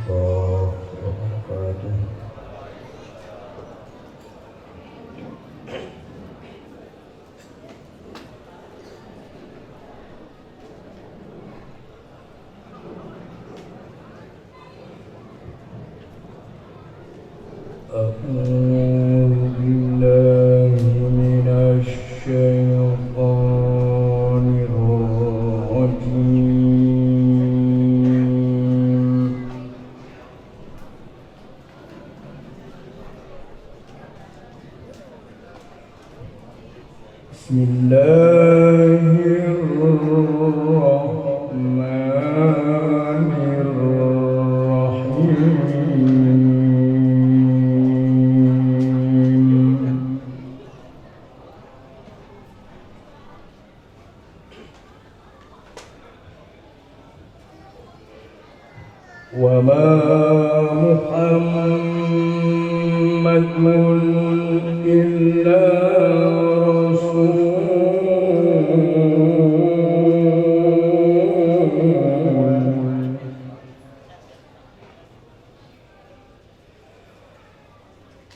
warahmatullahi wabarakatuh.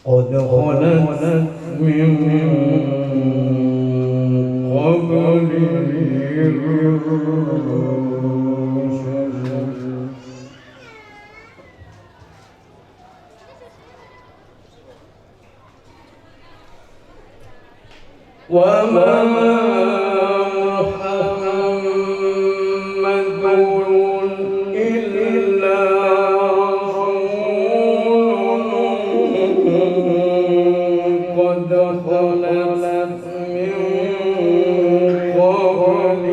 قد خلت من قبله الرسل وما محمد إلا قد خلت من قبله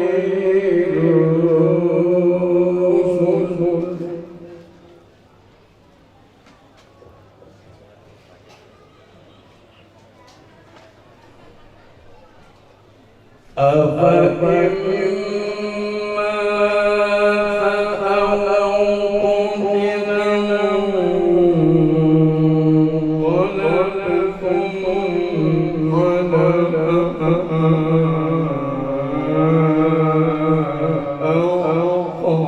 الرسل أفإن مات أو قتل انقلبتم على أعقابكم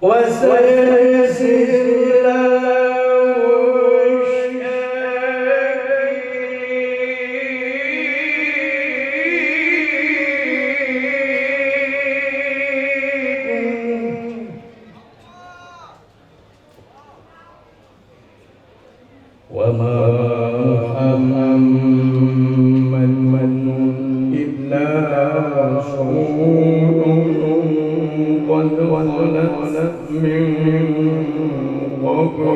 وسيجزي وما محمد إلا رسول قد خلت من قبله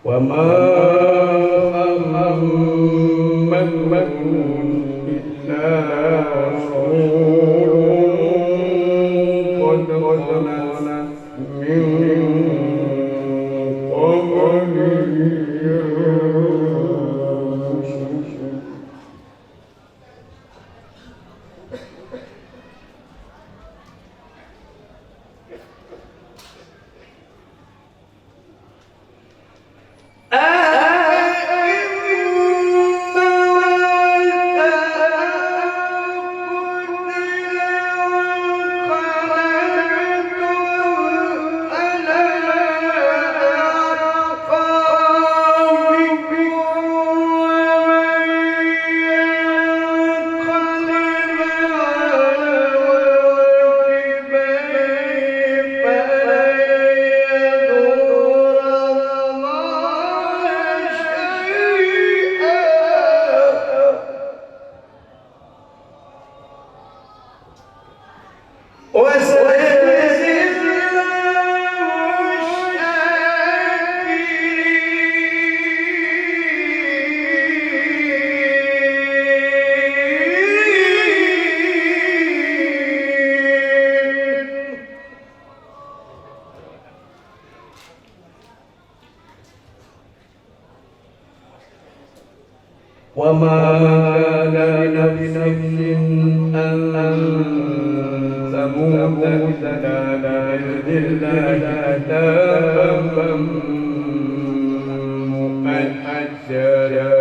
وما محمد إلا رسول قد خلت من قبله وما كان لنفس أن تموت إلا بإذن الله كتابا مؤجلا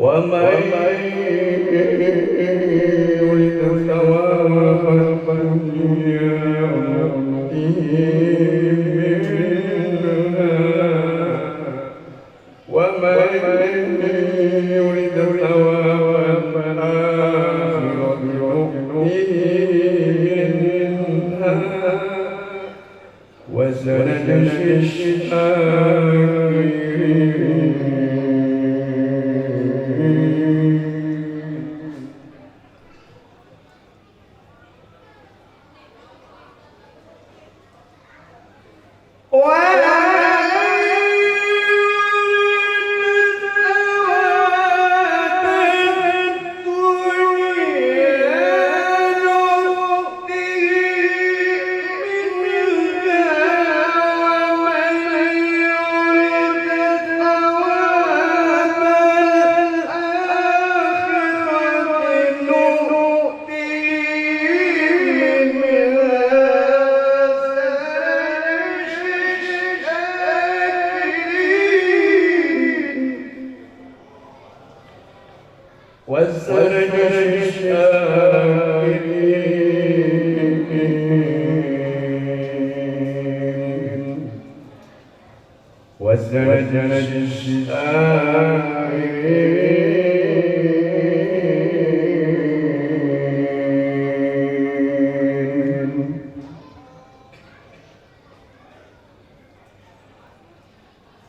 ومن يريد ثواب الدنيا ومن يريد ثواب الآخرة منها وسنجزي الشاكرين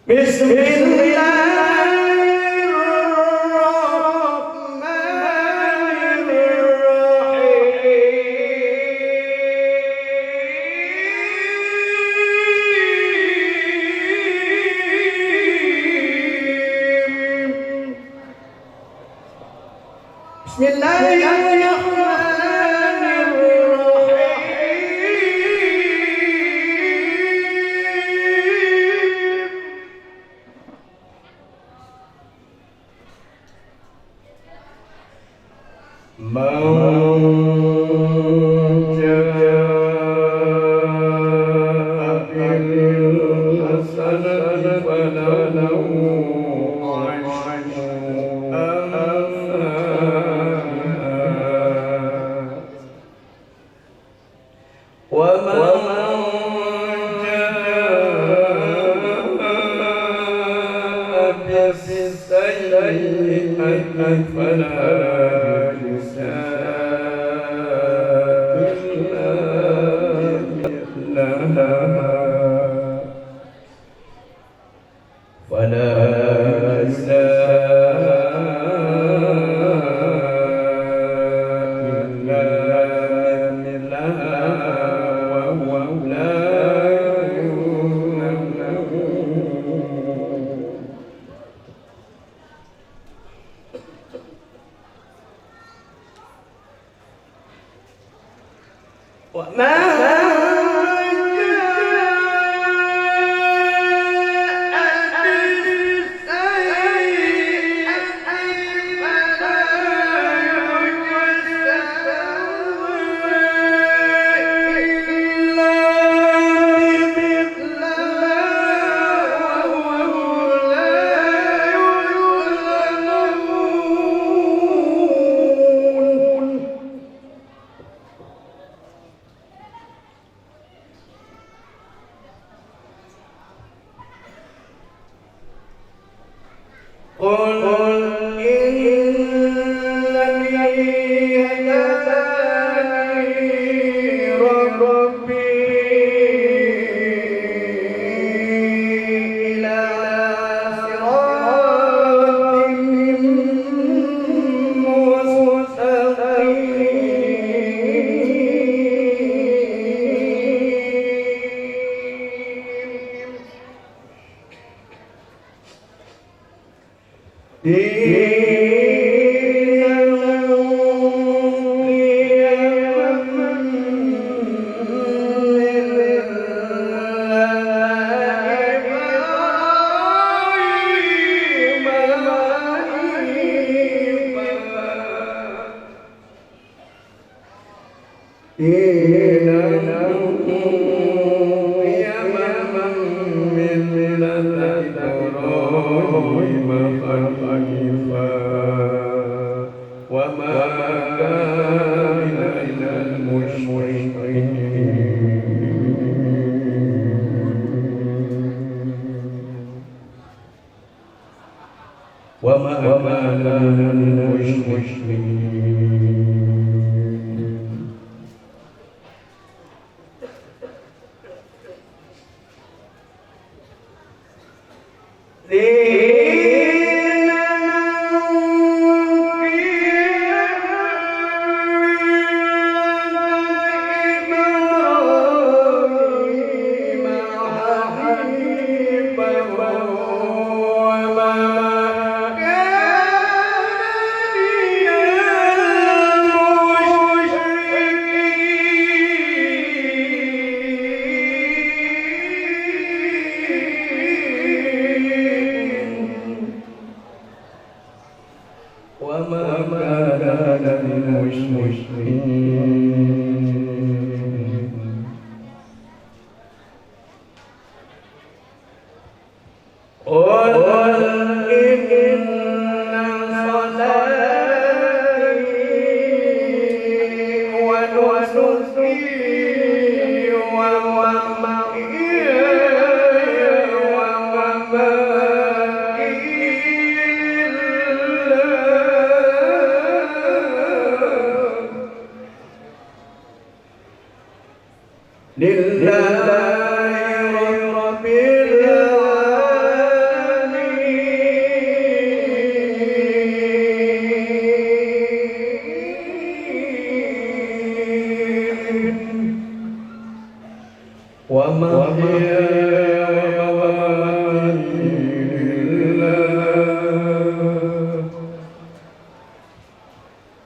بسم الله الرحمن الرحيم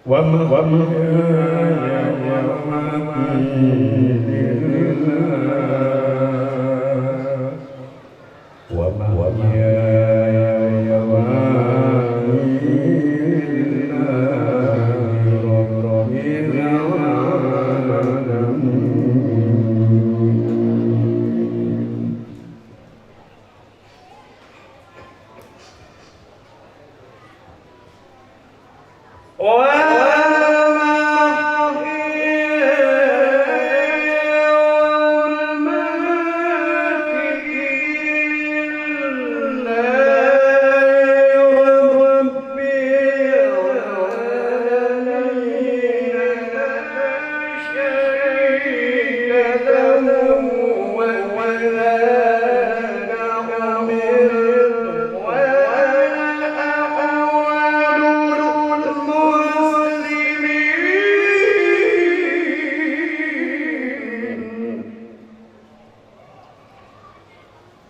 ومحياي ومماتي لله ومحياي ومماتي لله رب العالمين.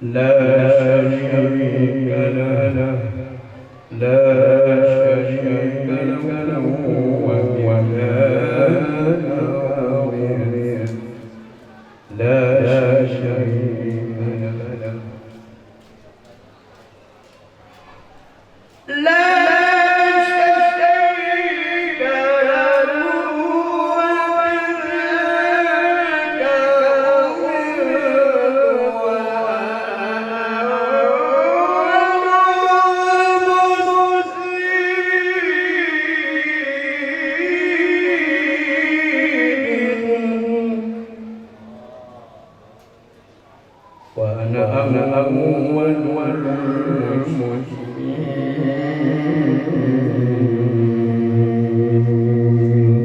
لا شريك له لا شريك له لا شريك له وأنا أول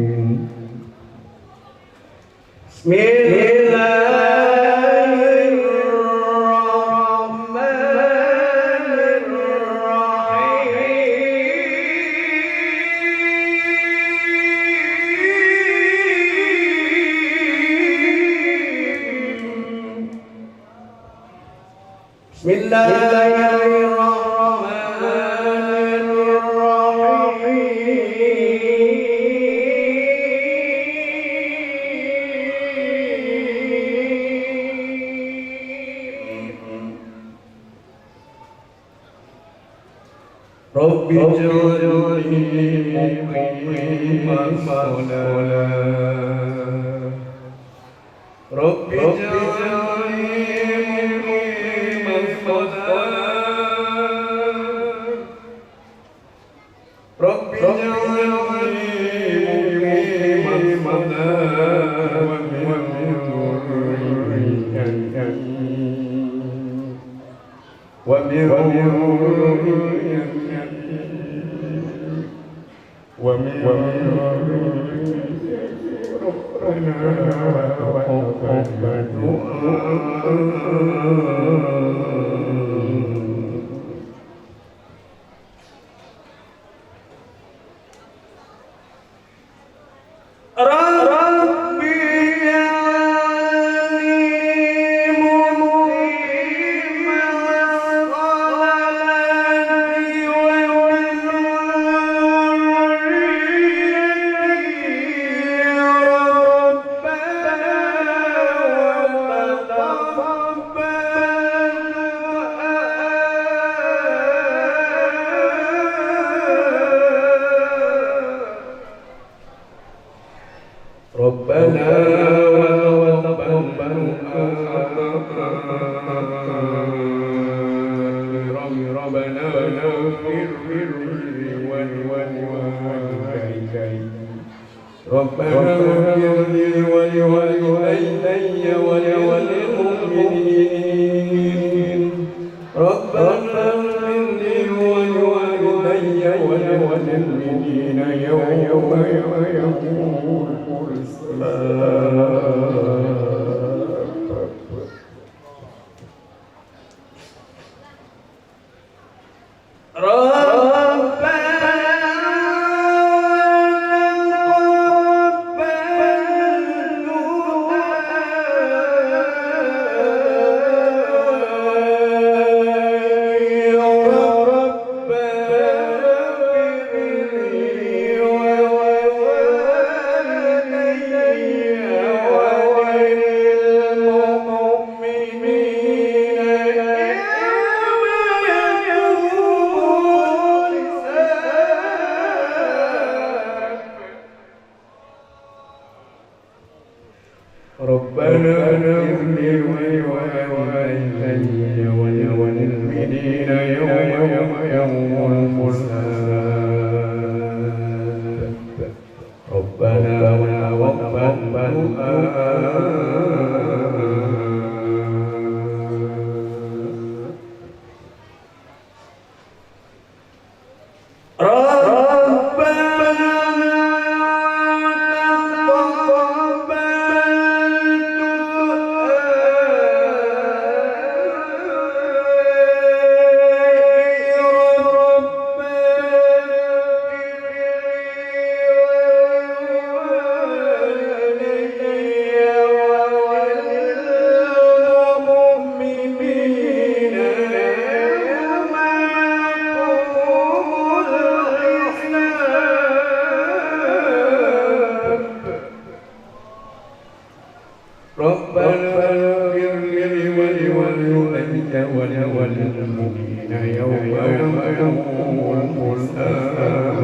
المسلمين. بسم الله الرحمن الرحيم. بسم الله الرحمن الرحيم. رب اجعلني مقيم الصلاة رب اجعلني مقيم الصلاة رب اجعلني مقيم الصلاة ومن ربنا وتقبل ربنا واغفر لي ولوالدي ربنا اغفر لي ولوالدي وللمؤمنين ربنا اغفر لي ولوالدي وللمؤمنين يوم يقوم ربنا اغفر لي ولوالدي وللمؤمنين يوم يقوم الحساب ربنا وتقبل وللمؤمنين يوم يقوم الحساب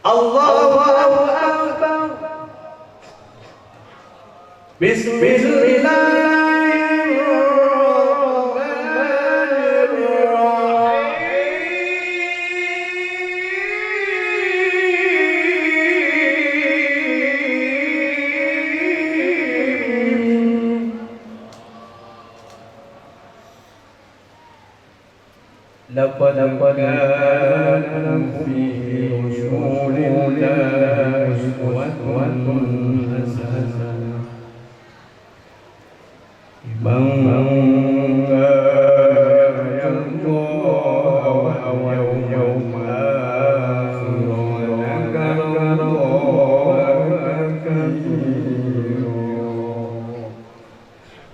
الله أكبر بسم الله لقد كان في رسول الله أسوة حسنة لمن كان يرجو يوم آخر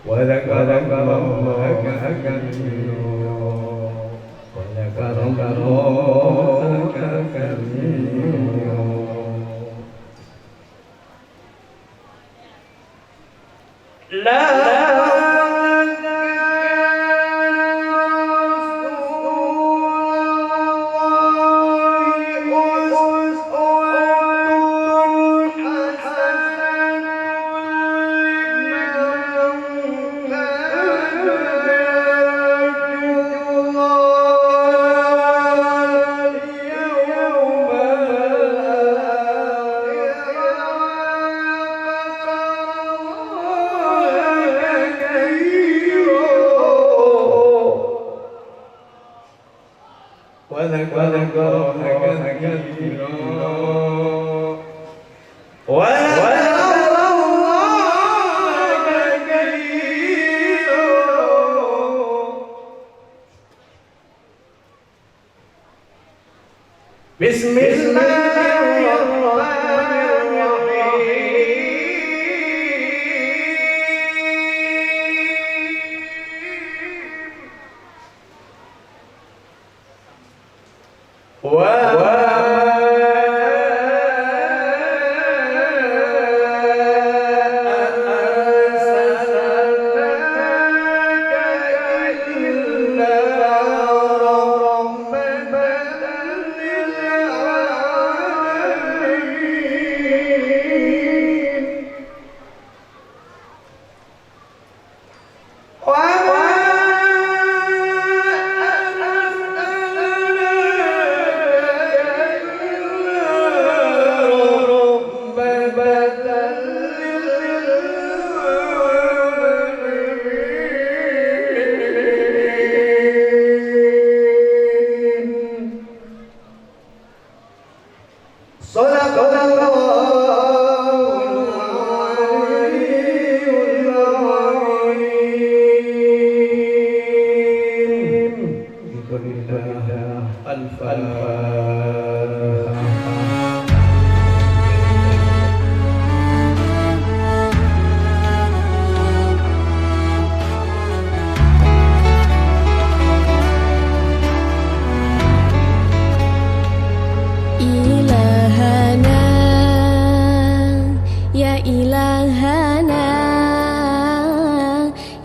وذكر الله كثيرا بسم الله الرحمن الرحيم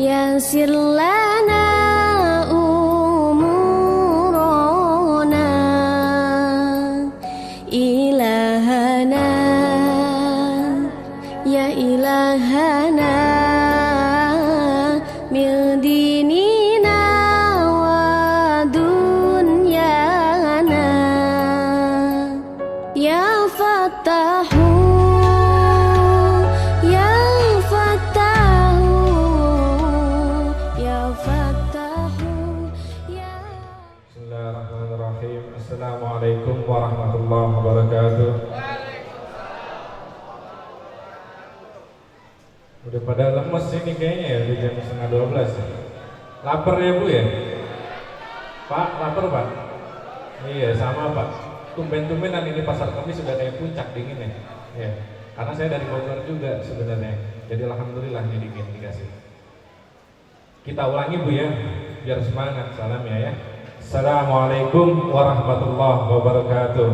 يسر لنا أمورنا إلهنا Bismillahirrahmanirrahim. Assalamualaikum warahmatullahi wabarakatuh. Udah pada lemes ini kayaknya ya, udah jam setengah 12 ya. Lapar ya Bu ya? Pak, lapar Pak? Iya sama Pak. Tumben-tumbenan ini pasar Kamis sudah kayak puncak dingin ya. Ya. Karena saya dari Bogor juga sebenarnya. Jadi alhamdulillah ini dingin dikasih. Kita ulangi Bu ya, biar semangat. Salam ya. Assalamualaikum warahmatullahi wabarakatuh.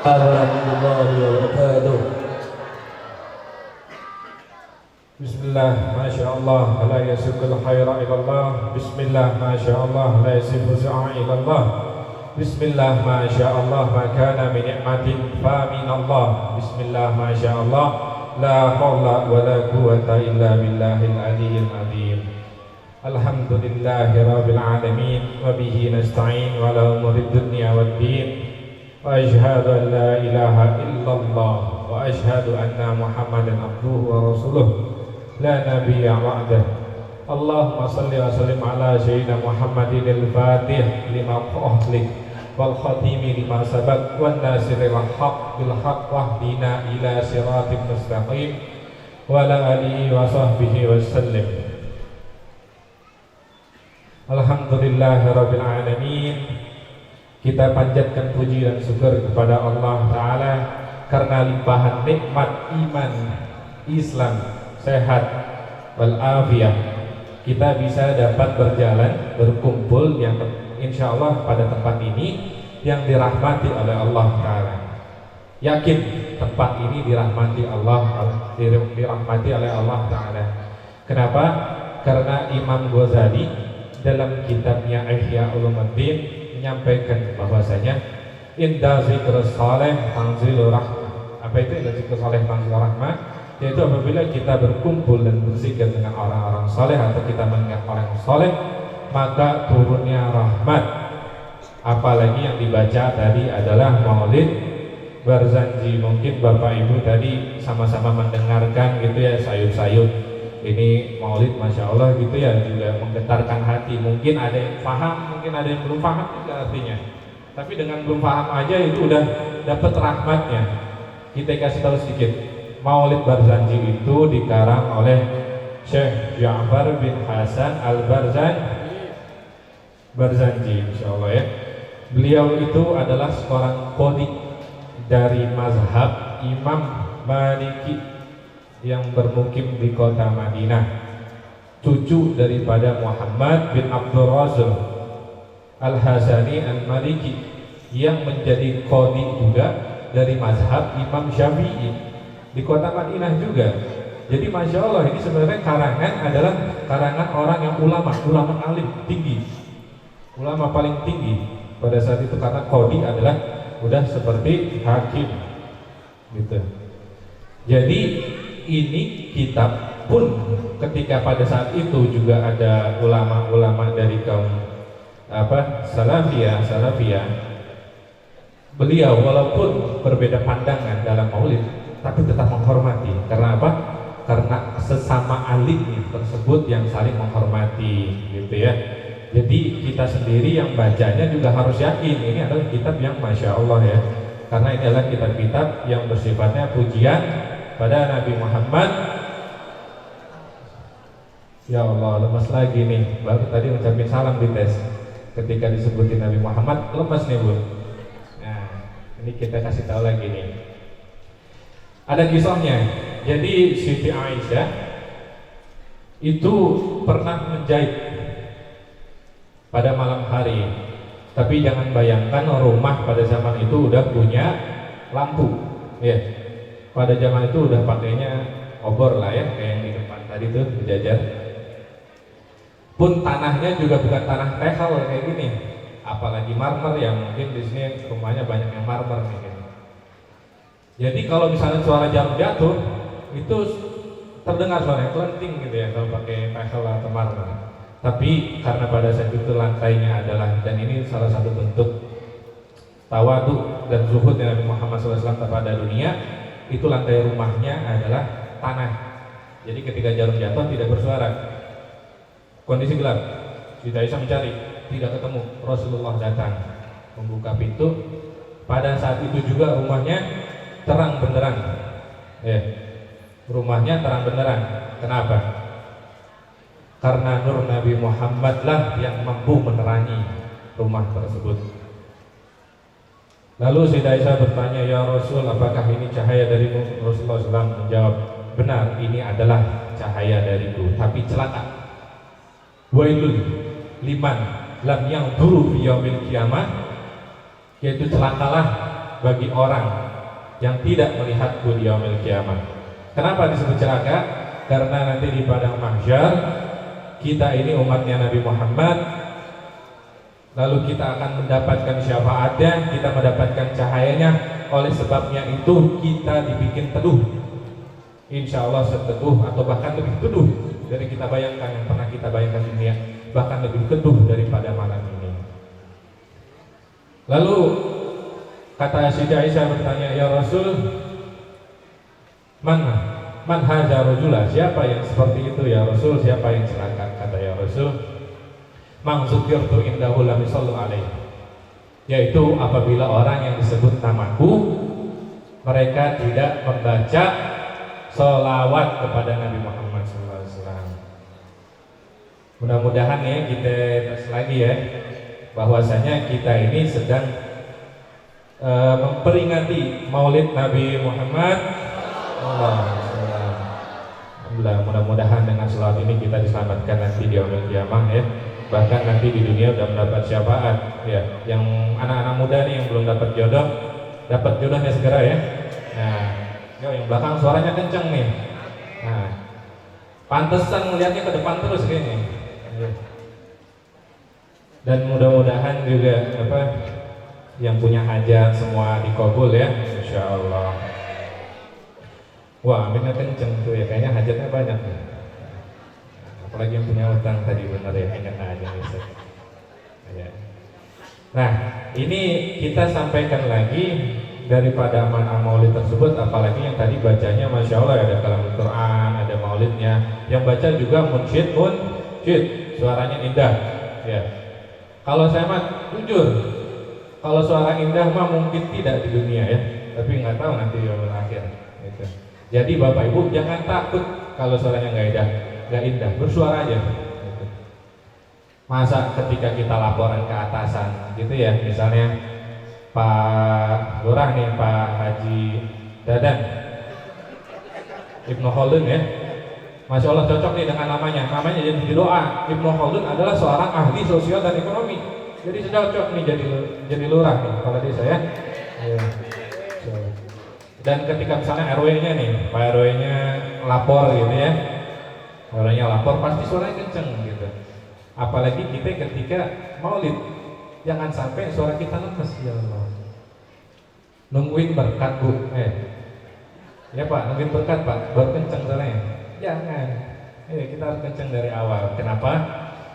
Warahmatullahi wabarakatuh. Bismillah, Masya Allah, la yasukul khaira ilallah. Bismillah, Masya Allah, la yasifu su'a ilallah. Bismillah, Masya Allah, makana min ni'matin fa min Allah. Bismillah, Masya Allah, la hawla wa la quwata illa billahil aliyyil azim. Alhamdulillahi rabbil alamin, wa bihi nasta'in wa la umuri dunya wad din. Wa ashhadu an la ilaha illallah wa ashhadu anna Muhammadan abduhu wa rasuluh la nabiyya ba'dah. Allahumma salli wa sallim ala sayyidina Muhammadin al-fatih lima ughliq wal khatimi lima sabaq wan nasiril haqq bil haqq wahdina ila siratal mustaqim wa ala alihi wa sahbihi wa sallim. Alhamdulillahirabbil alamin. Kita panjatkan puji dan syukur kepada Allah Ta'ala karena limpahan nikmat iman, Islam, sehat, wal-afiyah. Kita bisa dapat berjalan, berkumpul yang insya Allah pada tempat ini yang dirahmati oleh Allah Ta'ala. Yakin tempat ini dirahmati dirahmati oleh Allah Ta'ala. Kenapa? Karena Imam Ghazali dalam kitabnya Ihya Ulumuddin menyampaikan bahwasanya inda zikrus saleh tanzilur rahmah. Apa itu inda zikrus saleh tanzilur rahmah? Yaitu apabila kita berkumpul dan berzikir dengan orang-orang saleh atau kita mengingat orang saleh, maka turunnya rahmat. Apalagi yang dibaca tadi adalah Maulid Barzanji. Mungkin Bapak Ibu tadi sama-sama mendengarkan gitu ya, sayup-sayup ini Maulid, Masya Allah gitu ya, juga menggetarkan hati. Mungkin ada yang paham, mungkin ada yang belum paham juga artinya. Tapi dengan belum paham aja itu udah dapat rahmatnya. Kita kasih tahu sedikit. Maulid Barzanji itu dikarang oleh Syekh Ja'far bin Hasan Barzanji, Insya Allah ya. Beliau itu adalah seorang qadhi dari mazhab Imam Maliki yang bermukim di kota Madinah, cucu daripada Muhammad bin Abdul Razak Al-Hasani Al-Maliki yang menjadi qadhi juga dari mazhab Imam Syafi'i di kota Madinah juga. Jadi Masya Allah, ini sebenarnya karangan adalah karangan orang yang ulama alim tinggi, ulama paling tinggi pada saat itu, karena qadhi adalah udah seperti hakim gitu. Jadi ini kitab pun ketika pada saat itu juga ada ulama-ulama dari kaum salafiyah. Beliau walaupun berbeda pandangan dalam maulid, tapi tetap menghormati. Karena apa? Karena sesama alim tersebut yang saling menghormati, gitu ya. Jadi kita sendiri yang bacanya juga harus yakin ini adalah kitab yang Masya Allah ya. Karena ini adalah kitab-kitab yang bersifatnya pujian pada Nabi Muhammad. Ya Allah, lemas lagi nih. Baru tadi ngucapin salam di tes. Ketika disebutin Nabi Muhammad, lemas nih Bu. Nah, ini kita kasih tahu lagi nih. Ada kisahnya. Jadi Siti Aisyah itu pernah menjahit pada malam hari. Tapi jangan bayangkan rumah pada zaman itu udah punya lampu. Ya. Pada zaman itu udah pakainya obor lah ya, kayak yang di depan tadi tuh berjajar. Pun tanahnya juga bukan tanah tehal kayak gini, apalagi marmer yang mungkin di sini rumahnya banyak yang marmer nih. Jadi kalau misalnya suara jarum jatuh itu terdengar suaranya kelenting gitu ya kalau pakai tehal atau marmer. Tapi karena pada saat itu lantainya adalah, dan ini salah satu bentuk tawadu dan zuhudnya Nabi Muhammad SAW kepada dunia, itu lantai rumahnya adalah tanah. Jadi ketika jarum jatuh tidak bersuara. Kondisi gelap. Siti Aisyah mencari, tidak ketemu. Rasulullah datang. membuka pintu. Pada saat itu juga rumahnya terang benderang. Rumahnya terang benderang. Kenapa? Karena nur Nabi Muhammad lah yang mampu menerangi rumah tersebut. Lalu Sayyidah Aisyah bertanya, ya Rasul, apakah ini cahaya darimu? Rasulullah SAW menjawab, benar, ini adalah cahaya dariku, tapi celaka. Wailun liman lam yang duru fi yaumil qiyamah, yaitu celakalah bagi orang yang tidak melihatku di yaumil qiyamah. Kenapa disebut celaka? Karena nanti di padang mahsyar kita ini umatnya Nabi Muhammad, lalu kita akan mendapatkan syafaatnya, kita mendapatkan cahayanya. Oleh sebabnya itu kita dibikin teduh, insya Allah seteduh atau bahkan lebih teduh dari kita bayangkan, yang pernah kita bayangkan di dunia, bahkan lebih teduh daripada malam ini. Lalu kata Sayyidah Aisyah bertanya, ya Rasul, man hadza rajula, siapa yang seperti itu ya Rasul, siapa yang celaka? Kata ya Rasul, man dzukirtu indahu lam yusallu alaihi, yaitu apabila orang yang disebut namaku mereka tidak membaca sholawat kepada Nabi Muhammad SAW. Mudah-mudahan ya kita terus lagi ya, bahwasanya kita ini sedang memperingati Maulid Nabi Muhammad. Alhamdulillah, mudah-mudahan dengan sholawat ini kita diselamatkan nanti di yaumil qiyamah ya. Bahkan nanti di dunia sudah mendapat syafaat ya. Yang anak-anak muda nih yang belum dapat jodoh, dapat jodohnya segera ya. Nah, yang belakang suaranya kenceng nih. Nah, pantesan melihatnya ke depan terus kayaknya. Dan mudah-mudahan juga yang punya hajat semua dikabul ya, insya Allah. Wah, aminnya kenceng tuh ya, kayaknya hajatnya banyak nih. Apalagi yang punya utang tadi, benar ya, ingat aja nih. Nah, ini kita sampaikan lagi daripada amanah maulid tersebut, apalagi yang tadi bacanya masya Allah, ada kalamul Quran, ada maulidnya, yang baca juga munsyid, suaranya indah ya. Kalau saya mah jujur, kalau suara indah mah mungkin tidak di dunia ya, tapi nggak tahu nanti yaumul akhir gitu. Jadi Bapak Ibu jangan takut kalau suaranya nggak indah, bersuara aja gitu. Masa ketika kita laporan ke atasan gitu ya, misalnya Pak Lurah nih, Pak Haji Dadan Ibnu Khaldun ya, Masya Allah cocok nih dengan namanya jadi doa. Ibnu Khaldun adalah seorang ahli sosial dan ekonomi, jadi cocok nih jadi lurah nih kepala desa ya. Dan ketika misalnya RW-nya nih, Pak RW-nya lapor gitu ya, RW-nya lapor pasti suaranya kenceng gitu. Apalagi kita ketika maulid, jangan sampai suara kita lemes ya Allah. Nungguin berkat Bu, ya Pak, nungguin berkat Pak, baru kenceng suaranya. Jangan, kita harus kenceng dari awal. Kenapa?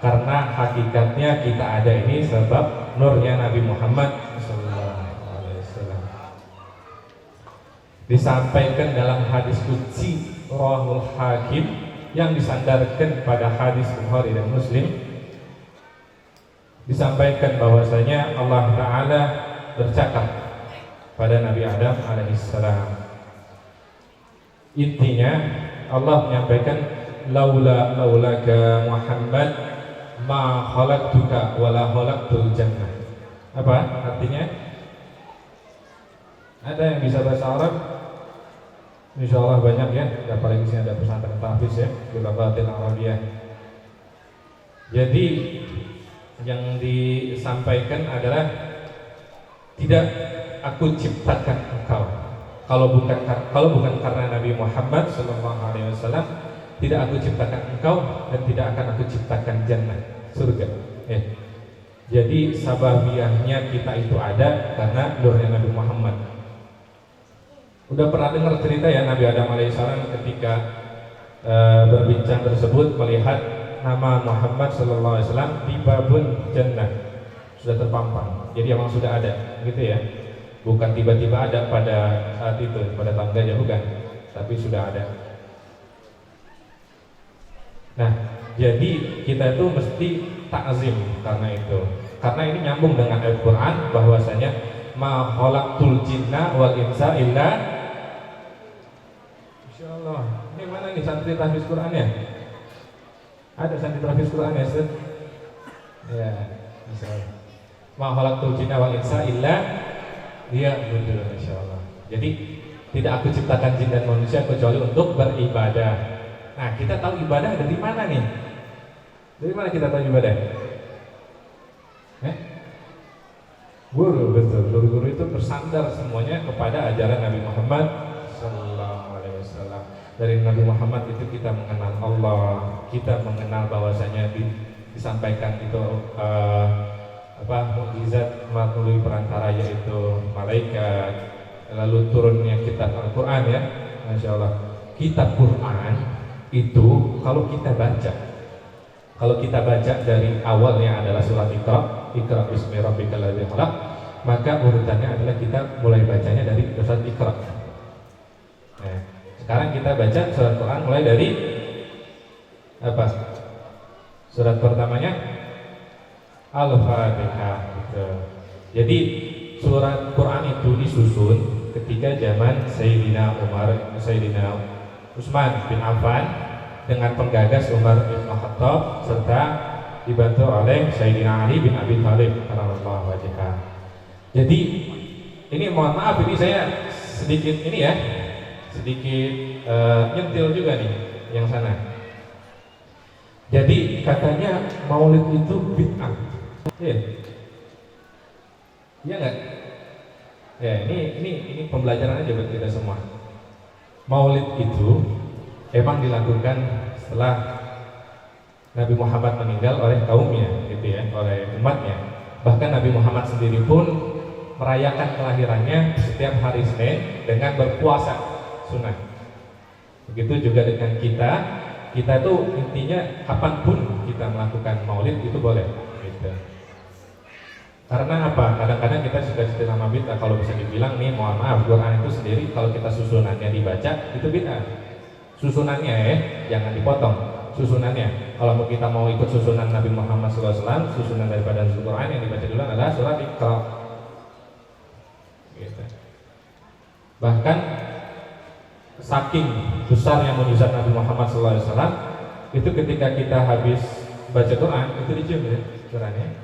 Karena hakikatnya kita ada ini sebab nurnya Nabi Muhammad SAW. Disampaikan dalam hadis qudsi rawahul Hakim yang disandarkan pada hadis Bukhari dan Muslim, disampaikan bahwasanya Allah Ta'ala bercakap pada Nabi Adam alaihissalam. Intinya Allah menyampaikan laulaka Muhammad ma khalaqtuka wala khalaqtul jannah. Apa artinya? Ada yang bisa bahasa Arab? Insya Allah banyak ya, apalagi di sini ada pesantren tahfiz ya, Bilaghatil Arabiyah. Jadi yang disampaikan adalah tidak aku ciptakan engkau. Kalau bukan karena Nabi Muhammad SAW, tidak aku ciptakan engkau dan tidak akan aku ciptakan jannah, surga. Jadi sababiyahnya kita itu ada karena nurnya Nabi Muhammad. Udah pernah dengar cerita ya, Nabi Adam alaihissalam ketika berbincang tersebut melihat nama Muhammad SAW di babun jannah, sudah terpampang. Jadi memang sudah ada gitu ya, bukan tiba-tiba ada pada saat itu, pada tahun gajah, bukan, tapi sudah ada. Nah, jadi kita itu mesti takzim karena itu. Karena ini nyambung dengan Al-Quran bahwasanya ma khalaqtul jinna wal insa illa. Insyaallah. Ini mana nih santri tahfiz Quran ya? Ada santri tahfiz Quran ya, Ustaz? Ya, insyaallah. Ma khalaqtul jinna wal insa illa betul, insyaallah. Jadi tidak aku ciptakan jin dan manusia kecuali untuk beribadah. Nah, kita tahu ibadah dari mana nih? Dari mana kita tahu ibadah? Guru, betul. Guru-guru itu bersandar semuanya kepada ajaran Nabi Muhammad Sallallahu Alaihi Wasallam. Dari Nabi Muhammad itu kita mengenal Allah, kita mengenal bahwasanya disampaikan itu mukjizat melalui perantara yaitu malaikat, lalu turunnya kitab Al-Quran ya, Masya Allah. Kitab Quran itu kalau kita baca dari awalnya adalah surat Iqra bismi rabbikal ladzi khalaq, maka urutannya adalah kita mulai bacanya dari surat Iqra. Nah, sekarang kita baca surat Quran mulai dari apa? Surat pertamanya Al-Fatihah gitu. Jadi surat Quran itu disusun ketika zaman Sayyidina Utsman bin Affan dengan penggagas Umar bin Khattab serta dibantu oleh Sayyidina Ali bin Abi Thalib radhiyallahu anhu. Jadi ini mohon maaf, ini saya sedikit nyentil juga nih yang sana. Jadi katanya maulid itu bid'ah. Iya nggak? Ya, ini pembelajaran aja buat kita semua. Maulid itu emang dilakukan setelah Nabi Muhammad meninggal oleh kaumnya, gitu ya, oleh umatnya. Bahkan Nabi Muhammad sendiri pun merayakan kelahirannya setiap hari Senin dengan berpuasa sunnah. Begitu juga dengan kita tuh intinya kapanpun kita melakukan maulid itu boleh, gitu. Karena apa? Kadang-kadang kita suka istilah bid'ah, kalau bisa dibilang nih, mohon maaf, Quran itu sendiri kalau kita susunannya dibaca itu bid'ah. Susunannya jangan dipotong. Susunannya, kalau kita mau ikut susunan Nabi Muhammad SAW, susunan daripada Al-Quran yang dibaca dulu adalah surat Iqra. Gitu. Bahkan saking besarnya mukjizat Nabi Muhammad SAW, itu ketika kita habis baca Quran itu dicium ya Qurannya.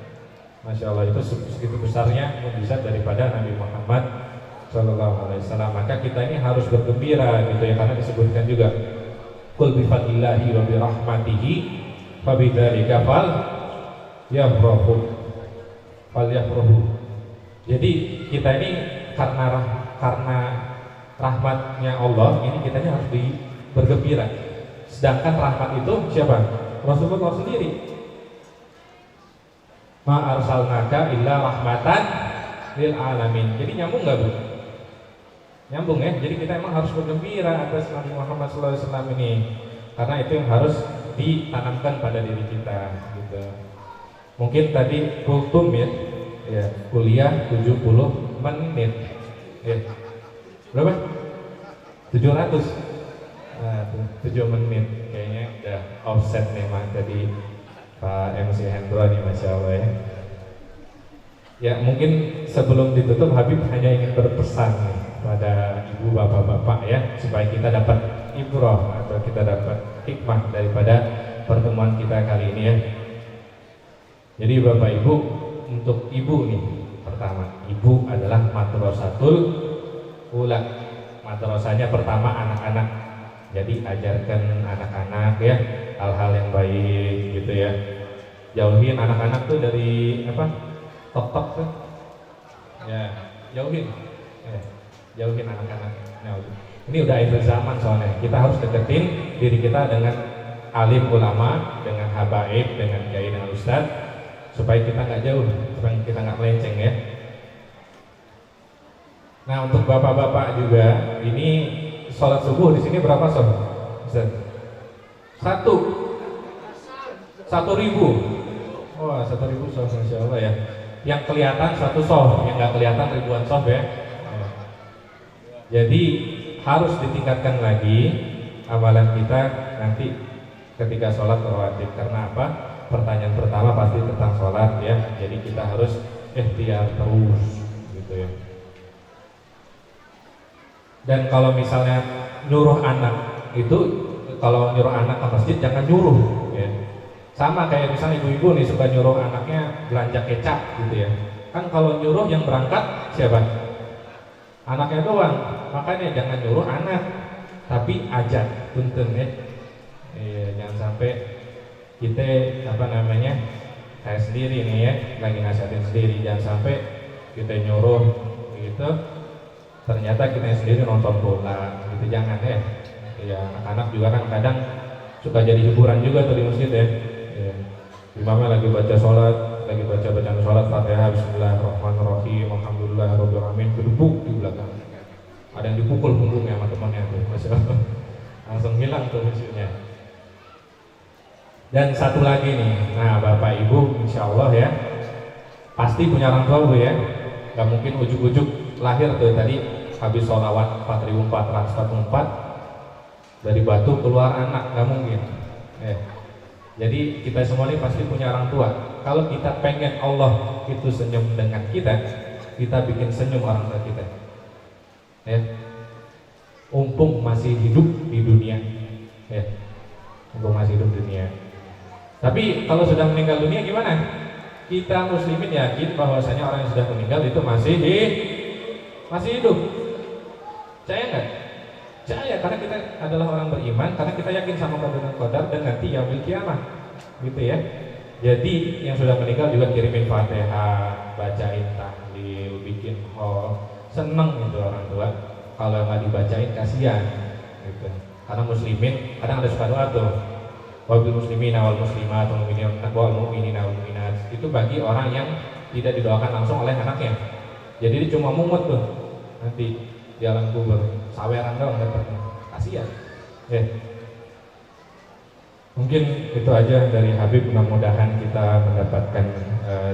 Masya Allah, itu segitu besarnya mukjizat daripada Nabi Muhammad SAW. Maka kita ini harus bergembira gitu ya, karena disebutkan juga qul bi fadlillahi wa bi rahmatihi fa bidzalika falyafrahu. Jadi kita ini karena rahmatnya Allah ini kita ini harus bergembira. Sedangkan rahmat itu siapa? Rasulullah sendiri. Ma arsalnaka illa rahmatan lil alamin. Jadi nyambung nggak Bu? Nyambung ya. Jadi kita emang harus bergembira atas Nabi Muhammad SAW ini, karena itu yang harus ditanamkan pada diri kita. Gitu. Mungkin tadi kultum ya, kuliah 70 menit. Ya. Berapa? 700. Nah, 7 menit. Kayaknya udah offset nih Mas tadi. Pak MC Hendro nih, Masya Allah ya. Ya mungkin sebelum ditutup Habib hanya ingin berpesan nih pada ibu bapak-bapak ya, supaya kita dapat ibrah atau kita dapat hikmah daripada pertemuan kita kali ini ya. Jadi bapak ibu, untuk ibu nih, pertama ibu adalah madrasatul ula. Madrasahnya pertama anak-anak. Jadi ajarkan anak-anak ya hal-hal yang baik gitu ya. Jauhin anak-anak tuh dari tok-tok tuh. Ya, jauhin anak-anak. Nah, ini udah akhir zaman soalnya. Kita harus deketin diri kita dengan alim ulama, dengan habaib, dengan kiai, dengan ustadz, supaya kita nggak jauh, supaya kita nggak melenceng ya. Nah, untuk bapak-bapak juga, ini sholat subuh di sini berapa sob? 1.000. Wah, 1.000 sob, Masya Allah ya. Yang kelihatan 1 sob, yang nggak kelihatan ribuan sob ya. Jadi harus ditingkatkan lagi amalan kita nanti ketika sholat rawatib. Karena apa? pertanyaan pertama pasti tentang sholat ya. Jadi kita harus ikhtiar terus gitu ya. Dan kalau misalnya nyuruh anak itu, kalau nyuruh anak ke masjid jangan nyuruh ya. Sama kayak misalnya ibu-ibu nih suka nyuruh anaknya belanja kecap gitu ya. Kan kalau nyuruh yang berangkat siapa? Anaknya doang. Makanya jangan nyuruh anak, tapi ajak punten ya. Jangan sampai kita kayak sendiri nih ya, lagi nasihatin sendiri, jangan sampai kita nyuruh gitu ternyata kita sendiri nonton bola gitu, jangan ya. Ya anak-anak juga kan kadang suka jadi hiburan juga tuh di masjid ya. Imamnya lagi baca sholat, lagi baca bacaan sholat Fatihah, Bismillahirrahmanirrahim, Alhamdulillahirabbil alamin, gedebuk di belakang. Ada yang dipukul punggungnya sama temannya tuh, Masya Allah. Langsung hilang tuh musuhnya. Dan satu lagi nih, nah Bapak Ibu insya Allah ya pasti punya orang tua Bu ya. Gak mungkin ujuk-ujuk lahir tuh tadi habis sholawat 4444 dari batu keluar anak, gak mungkin. Jadi kita semua ini pasti punya orang tua. Kalau kita pengen Allah itu senyum dengan kita, kita bikin senyum orang tua kita. Ya, mumpung masih hidup di dunia. Ya, mumpung masih hidup di dunia. Tapi kalau sudah meninggal dunia gimana? Kita muslimin yakin bahwasanya orang yang sudah meninggal itu masih hidup. Percaya nggak? Percaya, karena kita adalah orang beriman, karena kita yakin sama qadar dan qadar dan nanti yaumil kiamah, gitu ya. Jadi yang sudah meninggal juga kirimin Fatihah, bacain tahlil, bikin hol, seneng gitu orang tua. Kalau nggak dibacain kasihan, gitu. Karena muslimin kadang ada suka doa tuh, wabil muslimin wal muslimat wal mu'minin wal mu'minat. Itu bagi orang yang tidak didoakan langsung oleh anaknya. Jadi dia cuma mungut tuh nanti di alam kubur, saweran doang dapatnya, kasihan. Mungkin itu aja dari Habib, mudah-mudahan kita mendapatkan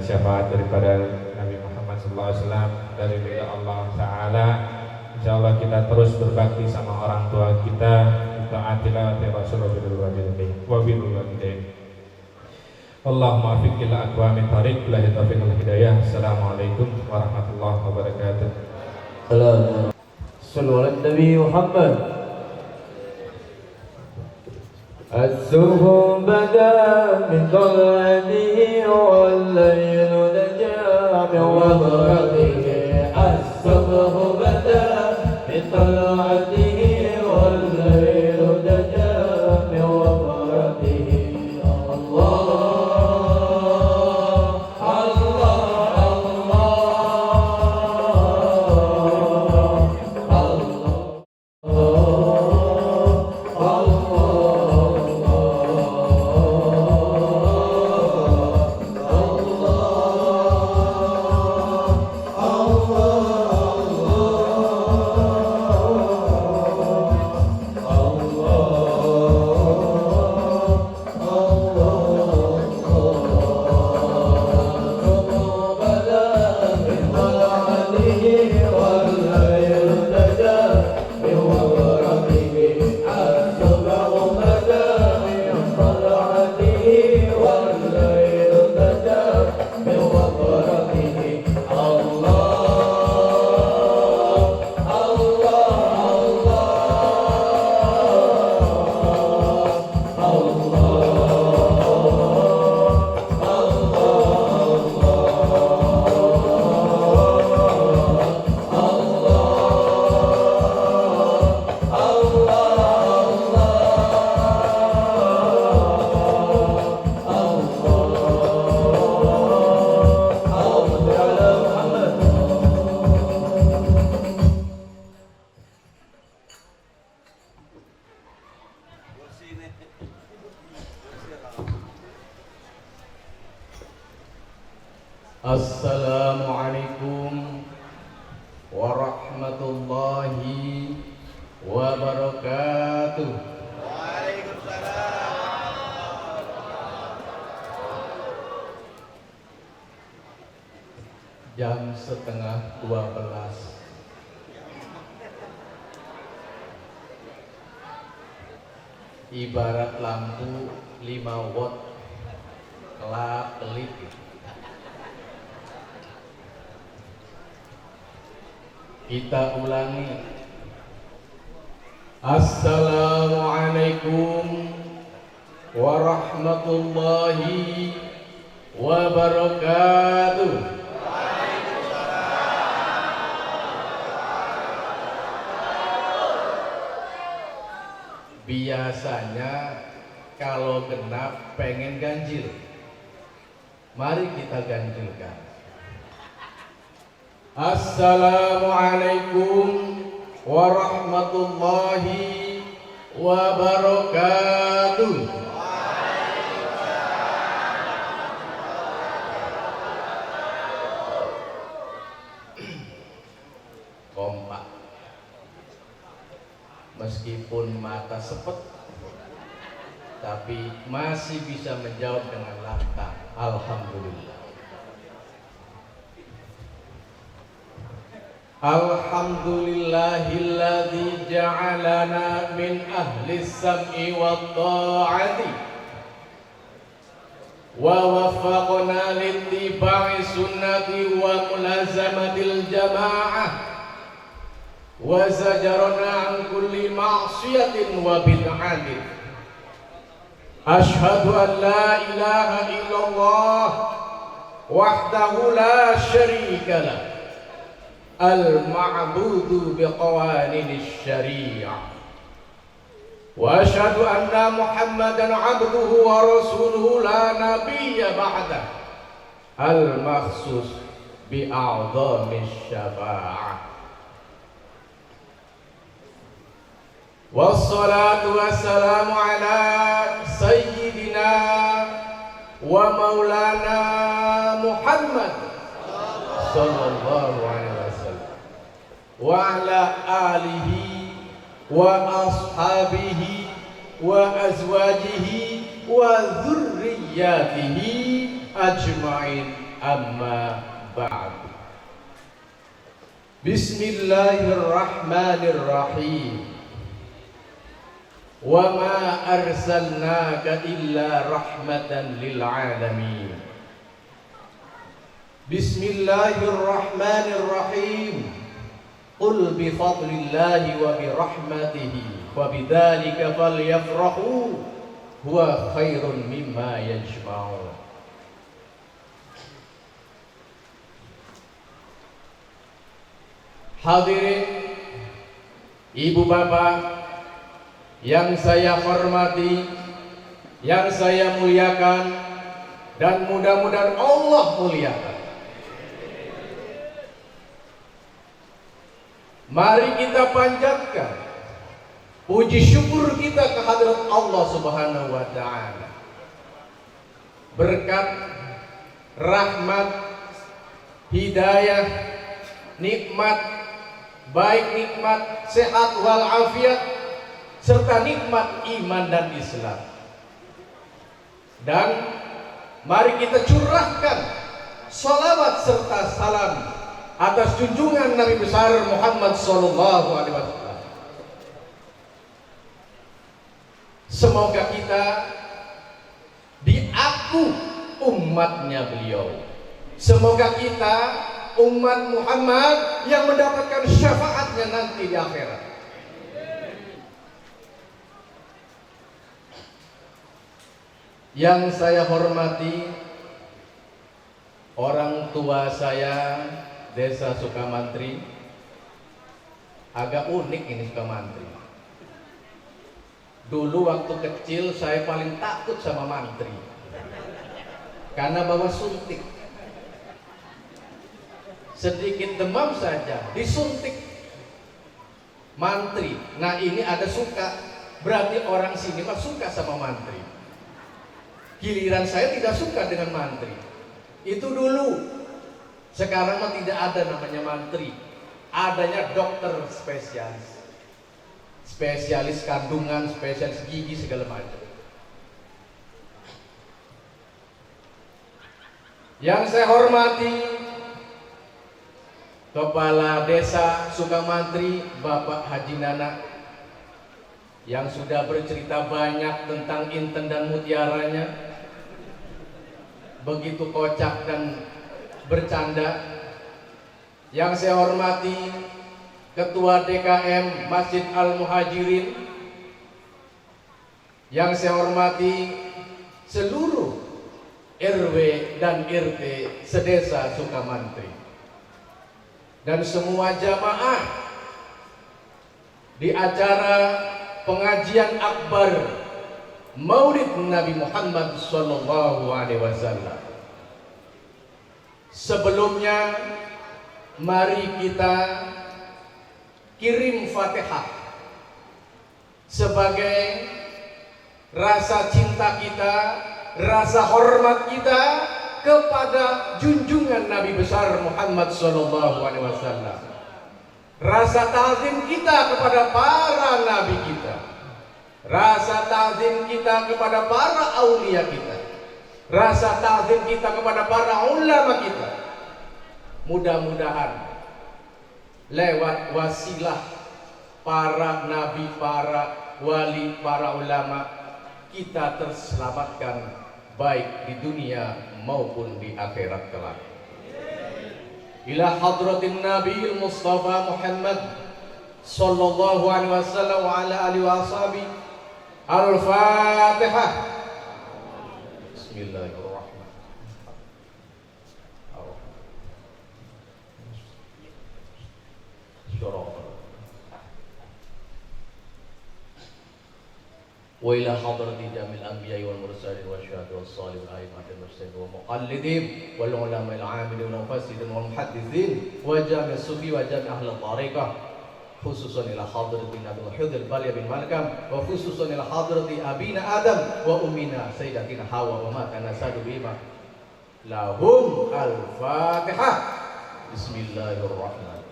syafaat daripada Nabi Muhammad SAW, dari ridha Allah Ta'ala. Insyaallah kita terus berbakti sama orang tua kita, taatilah Rasulullah wa bil walidain. Allahumma afiq ila aqwamit thariq la taufiq wal hidayah. Assalamualaikum warahmatullahi wabarakatuh. صلوا على النبي محمد. الصبح بدا من طلعته والليل نجا من وضعته. الصبح بدا من طلعته والليل نجا من وضعته. Assalamualaikum warahmatullahi wabarakatuh. Jam 11:30. Ibarat lampu 5 watt kelap kelip. Kita ulangi. Assalamualaikum warahmatullahi wabarakatuh. Biasanya kalau genap pengen ganjil. Mari kita ganjilkan. Assalamualaikum warahmatullahi wabarakatuh. Kompak. Meskipun mata sepet, tapi masih bisa menjawab dengan lantang. Alhamdulillah. Alhamdulillahilladzi ja'alana min ahli sam'i wa ta'ati wa waffaqna littiba'i sunnati wa mulazamatil jama'ah wa zajarna an kulli ma'siyatin wa bid'atin. Ashhadu an la ilaha illallah wahdahu la syarika lah al-ma'budu biqawaninis syari'ah wa ashhadu anna Muhammadan abduhu wa rasuluhu la nabiyya ba'dah al-makhsus bi'a'dhamis syafa'ah. Wassalatu wassalamu ala sayyidina wa maulana Muhammad sallallahu alaihi wasallam wa ala alihi wa ashabihi wa azwajihi wa dhurriyyatihi ajma'in, amma ba'd. Bismillahirrahmanirrahim. Wa ma arsalnaka illa rahmatan lil alamin. Bismillahirrahmanirrahim. Qul bi fadlillahi wa bi rahmatihi wa bidzalika falyafrahu huwa khairun mimma yajma'un. Hadirin ibu bapak yang saya hormati, yang saya muliakan, dan mudah-mudahan Allah muliakan. Mari kita panjatkan puji syukur kita kehadirat Allah Subhanahu wa ta'ala. Berkat, rahmat, hidayah, nikmat, baik nikmat sehat walafiat, serta nikmat iman dan Islam. Dan mari kita curahkan salawat serta salam atas junjungan Nabi besar Muhammad sallallahu alaihi wasallam. Semoga kita diaku umatnya beliau. Semoga kita umat Muhammad yang mendapatkan syafaatnya nanti di akhirat. Yang saya hormati orang tua saya Desa Sukamantri. Agak unik ini Sukamantri. Dulu waktu kecil saya paling takut sama mantri karena bawa suntik. Sedikit demam saja disuntik mantri. Nah ini ada suka, berarti orang sini mah suka sama mantri. Giliran saya tidak suka dengan mantri. Itu dulu. Sekarang mah tidak ada namanya mantri. Adanya dokter spesialis. Spesialis kandungan, spesialis gigi, segala macam. Yang saya hormati Kepala Desa Sukamantri Bapak Haji Nana, yang sudah bercerita banyak tentang inten dan mutiaranya. begitu kocak dan bercanda. Yang saya hormati Ketua DKM Masjid Al-Muhajirin, yang saya hormati seluruh RW dan RT sedesa Sukamantri, dan semua jamaah di acara pengajian akbar Maulid Nabi Muhammad SAW. Sebelumnya, mari kita kirim Fatihah sebagai rasa cinta kita, rasa hormat kita kepada junjungan Nabi besar Muhammad SAW. Rasa ta'zim kita kepada para nabi kita, rasa ta'zim kita kepada para aulia kita, rasa ta'zim kita kepada para ulama kita. Mudah-mudahan lewat wasilah para nabi, para wali, para ulama, kita terselamatkan baik di dunia maupun di akhirat kelak. Ila hadratin Nabi Mustafa Muhammad sallallahu alaihi wasallam wa ala alihi wa ashabi. Al-Fatihah. Bismillahirrahmanirrahim. Wa ila hadrati jamil anbiya'i wal mursalin wa syuhada'i was salihin wa a'immatil mursalin wa muqallidin wal ulama'il 'amilin wa mufassirin wa muhaddithin wa jami' sufi wa jami' ahli tariqah, khususan ila hadrati Nabi Muhammad al-Bali bin Malkam, wa khususan ila hadrati abina Adam wa ummina sayyidatina Hawa wa ma tanasadu bima lahum. Al-Fatihah. Bismillahirrahmanirrahim.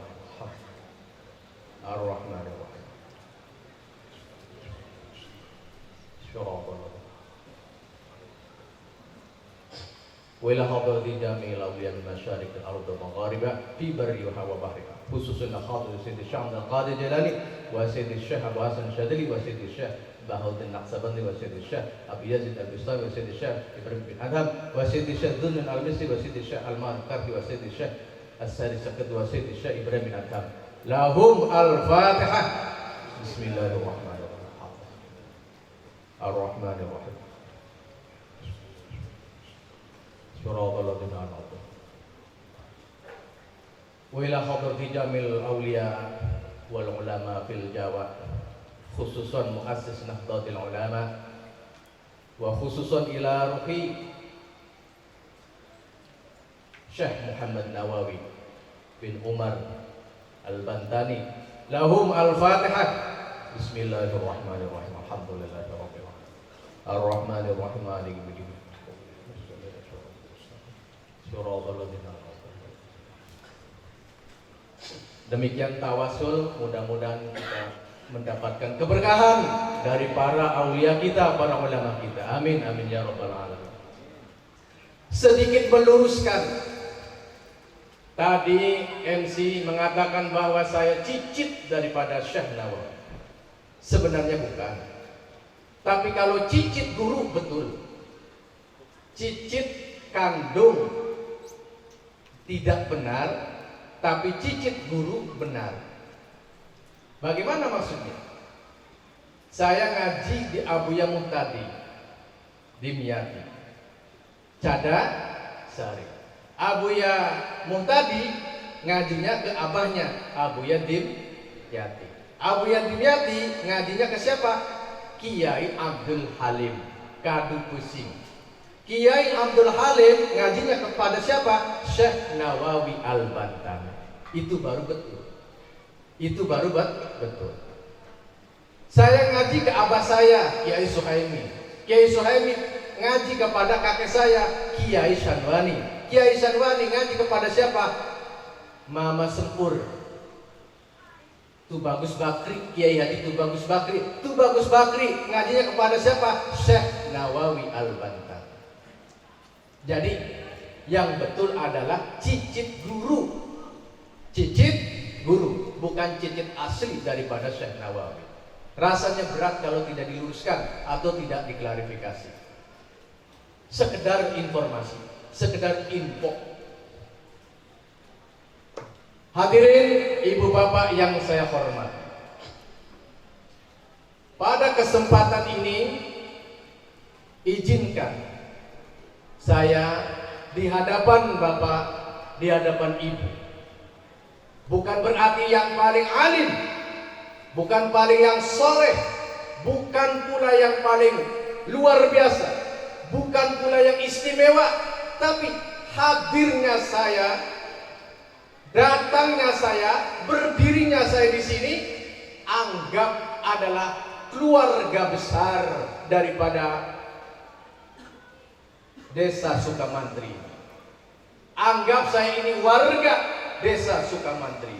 Ar-Rahmanirrahim. Wa ila hadrati jami'il awliya min masyariqil ardi wa magharibiha fi barriha wa bahriha, khususan hadrati Sayyidi Syekh Abdul Qadir Jalani wa Sayyidi Syekh Abu Hasan Syadili wa Sayyidi Syekh Bahaudin Naqsabandi wa Sayyidi Syekh Abu Yazid Al-Bustami wa Sayyidi Syekh Ibrahim bin Adham wa Sayyidi Syekh Dhunnun Al-Misri wa Sayyidi Syekh Al-Markarhi wa Sayyidi Syekh As-Sari Sakad wa Sayyidi Syekh Ibrahim bin Adham. Lahum al-Fatihah. Bismillahirrahmanirrahim. Ar-Rahmanirrahim. Suratul Ladina Al-Awwal. Wa ila hadrati jamil awliya wal ulama fil Jawa, khususan muassis Nahdlatul Ulama, wa khususan ila ruhi Syekh Muhammad Nawawi bin Umar Al-Bantani. Lahum al-Fatihah. Bismillahirrahmanirrahim. Alhamdulillahi rabbil alamin. Ar-Rahmanirrahim. Maliki yaumiddin. Demikian tawasul, mudah-mudahan kita mendapatkan keberkahan dari para aulia kita, para ulama kita. Amin amin ya rabbal alamin. Sedikit meluruskan, tadi MC mengatakan bahwa saya cicit daripada Syekh Nawawi. Sebenarnya bukan. Tapi kalau cicit guru betul. Cicit kandung tidak benar, tapi cicit guru benar. Bagaimana maksudnya? Saya ngaji di Abuya Muhtadi di Miyati, Cada Sari. Abuya Muhtadi ngajinya ke abahnya Abuya Dimyati. Abuya Dimyati ngajinya ke siapa? Kiai Abdul Halim Kadu Pusing. Kiai Abdul Halim ngajinya kepada siapa? Syekh Nawawi Al-Bantani. Itu baru betul. Itu baru betul. Saya ngaji ke abah saya, Kiai Suhaimi. Kiai Suhaimi ngaji kepada kakek saya, Kiai Sanwani. Kiai Sanwani ngaji kepada siapa? Mama Sempur. Tubagus Bakri, Kiai Haji Tubagus Bakri. Tubagus Bakri ngajinya kepada siapa? Syekh Nawawi Al-Bantani. Jadi yang betul adalah cicit guru. Cicit guru, bukan cicit asli daripada Syekh Nawawi. Rasanya berat kalau tidak diluruskan atau tidak diklarifikasi. Sekedar informasi. sekedar info. Hadirin ibu bapak yang saya hormati, pada kesempatan ini izinkan saya di hadapan bapak, di hadapan ibu, bukan berarti yang paling alim, bukan paling yang soleh, bukan pula yang paling luar biasa, bukan pula yang istimewa, tapi hadirnya saya, datangnya saya, berdirinya saya di sini, anggap adalah keluarga besar daripada Desa Sukamantri. Anggap saya ini warga Desa Sukamantri.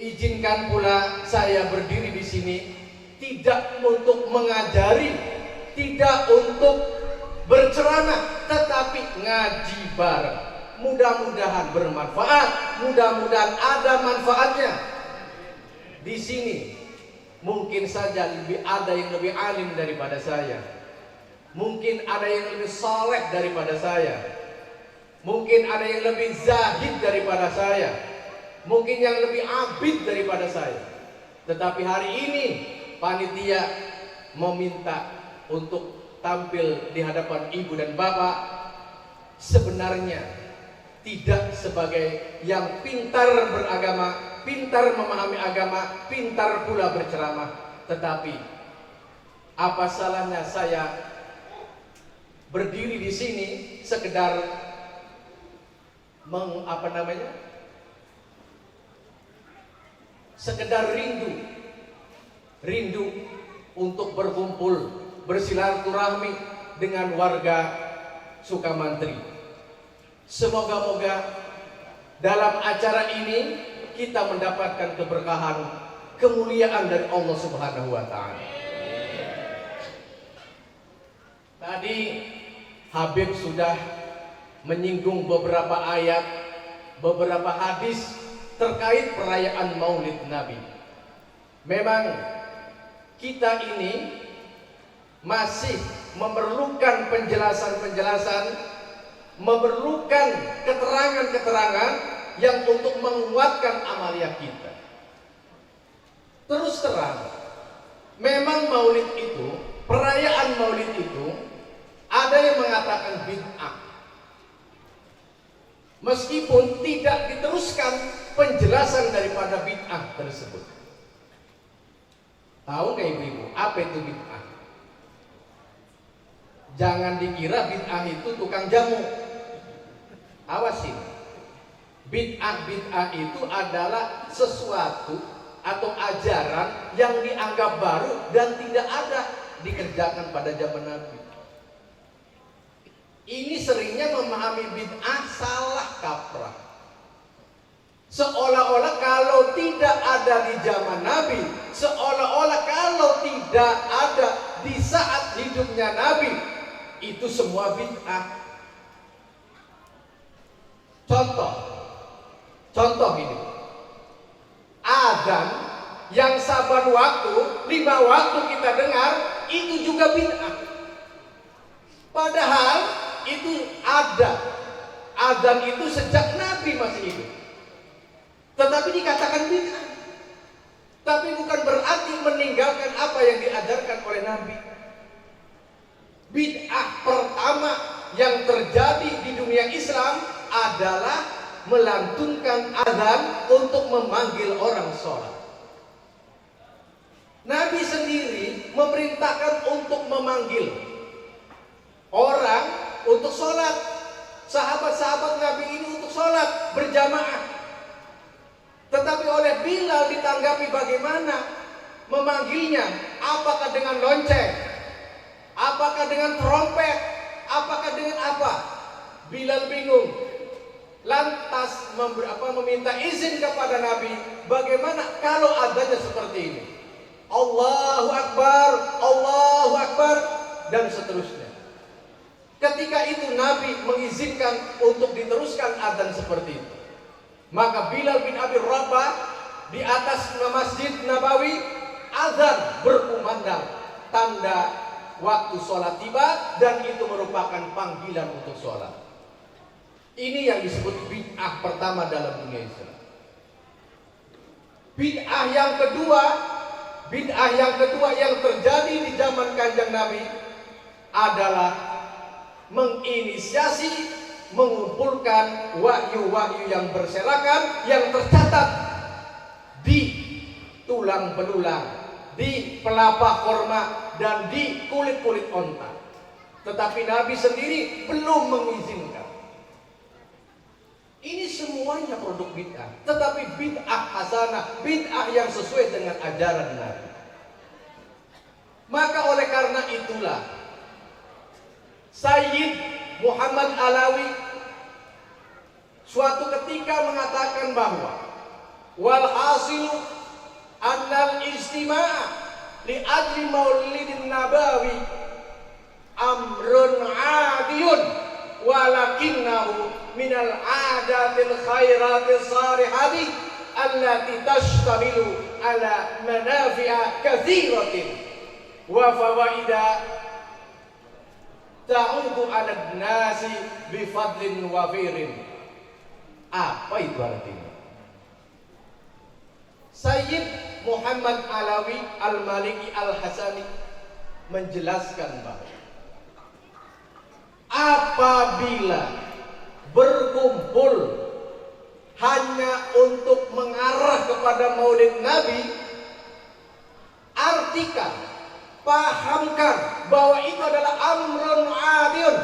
Izinkan pula saya berdiri di sini tidak untuk mengajari, tidak untuk berceramah, tetapi ngaji bareng. Mudah-mudahan bermanfaat, mudah-mudahan ada manfaatnya. Di sini mungkin saja ada yang lebih alim daripada saya, mungkin ada yang lebih saleh daripada saya, mungkin ada yang lebih zahid daripada saya, mungkin yang lebih abid daripada saya. Tetapi hari ini panitia meminta untuk tampil di hadapan ibu dan bapak, sebenarnya tidak sebagai yang pintar beragama, pintar memahami agama, pintar pula berceramah, tetapi apa salahnya saya berdiri di sini sekedar sekedar rindu untuk berkumpul, bersilaturahmi dengan warga Sukamantri. Semoga-moga dalam acara ini kita mendapatkan keberkahan, kemuliaan dari Allah Subhanahu wa taala. Tadi Habib sudah menyinggung beberapa ayat, beberapa hadis terkait perayaan Maulid Nabi. Memang kita ini masih memerlukan penjelasan-penjelasan, memerlukan keterangan-keterangan yang untuk menguatkan amalia kita. Terus terang, memang Maulid itu, perayaan Maulid itu, ada yang mengatakan bid'ah. Meskipun tidak diteruskan penjelasan daripada bid'ah tersebut. Tahu nggak ibu-ibu, apa itu bid'ah? Jangan dikira bid'ah itu tukang jamu. Awasin, bid'ah itu adalah sesuatu atau ajaran yang dianggap baru dan tidak ada dikerjakan pada zaman Nabi. Ini seringnya memahami bid'ah salah kaprah. Seolah-olah kalau tidak ada di zaman Nabi, seolah-olah kalau tidak ada di saat hidupnya Nabi, itu semua bid'ah. Contoh ini, adzan yang saban waktu, 5 waktu kita dengar, itu juga bid'ah. Padahal itu ada, adzan itu sejak Nabi masih hidup, tetapi dikatakan bid'ah. Tapi bukan berarti meninggalkan apa yang diajarkan oleh Nabi. Bid'ah pertama yang terjadi di dunia Islam adalah melantunkan azan untuk memanggil orang sholat. Nabi sendiri memerintahkan untuk memanggil orang untuk sholat. Sahabat-sahabat Nabi ini untuk sholat berjamaah. Tetapi oleh Bilal ditanggapi bagaimana memanggilnya? Apakah dengan lonceng? Apakah dengan trompet? Apakah dengan apa? Bilal bingung. Lantas meminta izin kepada Nabi, bagaimana kalau adanya seperti ini? Allahu Akbar, dan seterusnya. Ketika itu Nabi mengizinkan untuk diteruskan adzan seperti itu. Maka Bilal bin Abi Rabah di atas Masjid Nabawi, adzan berkumandang, tanda waktu sholat tiba dan itu merupakan panggilan untuk sholat. Ini yang disebut bid'ah pertama dalam dunia Islam. Bid'ah yang kedua yang terjadi di zaman Kanjeng Nabi adalah menginisiasi, mengumpulkan wahyu-wahyu yang berserakan yang tercatat di tulang belulang, di pelapa korma, dan di kulit-kulit onta. Tetapi Nabi sendiri belum mengizinkan. Ini semuanya produk bid'ah, tetapi bid'ah hasanah, bid'ah yang sesuai dengan ajaran Nabi. Maka oleh karena itulah Sayyid Muhammad Alawi suatu ketika mengatakan bahwa wal hasilu annal istima'a li ajli maulidin nabawi amrun adiyun walakinnahu minal adatil khairatis sarihati allati tashtamilu ala manafi'a katsiratin wa fawaida ta'udu ala nasi bifadlin wafirin. Apa itu artinya? Sayyid Muhammad Alawi Al-Maliki Al-Hasani menjelaskan bahwa apabila berkumpul hanya untuk mengarah kepada maulid Nabi, artikan, pahamkan bahwa itu adalah amrun adiyun,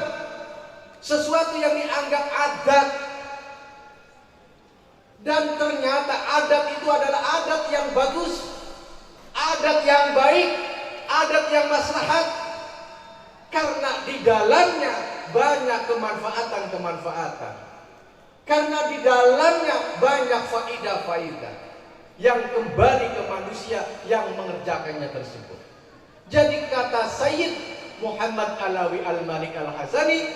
sesuatu yang dianggap adat. Dan ternyata adat itu adalah adat yang bagus, adat yang baik, adat yang maslahat, karena di dalamnya banyak kemanfaatan-kemanfaatan, karena di dalamnya banyak faidah-faidah yang kembali ke manusia yang mengerjakannya tersebut. Jadi kata Sayyid Muhammad Alawi Al-Malik Al-Hasani,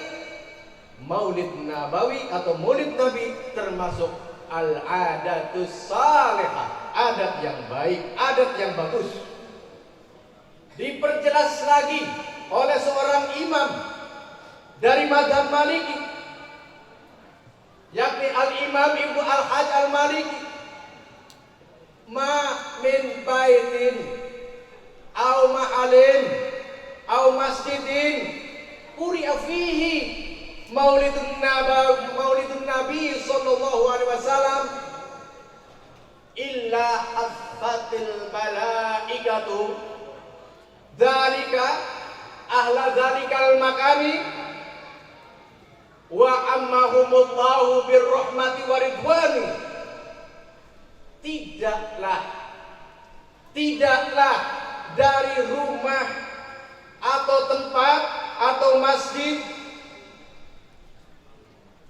Maulid Nabawi atau Maulid Nabi termasuk al-adatus salihah, adat yang baik, adat yang bagus. Diperjelas lagi oleh seorang imam dari mazhab Maliki, yakni Al-Imam Ibnu Al-Hajj Al-Maliki, ma min baitin au ma'alin au masjidin quri'a fihi Maulidun Nabi sallallahu alaihi wasallam illa hafatil malaikatu dzalika ahla dzalikal makani wa ammahumullahu birrahmati waridwani. Tidaklah dari rumah atau tempat atau masjid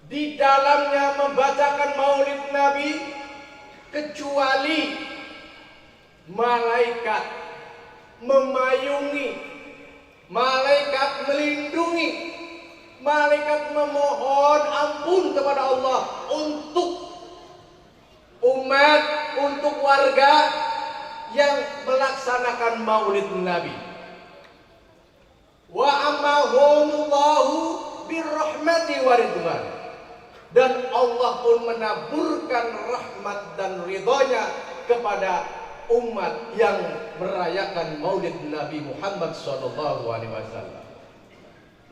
di dalamnya membacakan maulid Nabi kecuali malaikat memayungi, malaikat melindungi, malaikat memohon ampun kepada Allah untuk umat, untuk warga yang melaksanakan maulid Nabi. Wa ammahumullahu birrahmati waridwan. Dan Allah pun menaburkan rahmat dan ridhonya kepada umat yang merayakan maulid Nabi Muhammad SAW.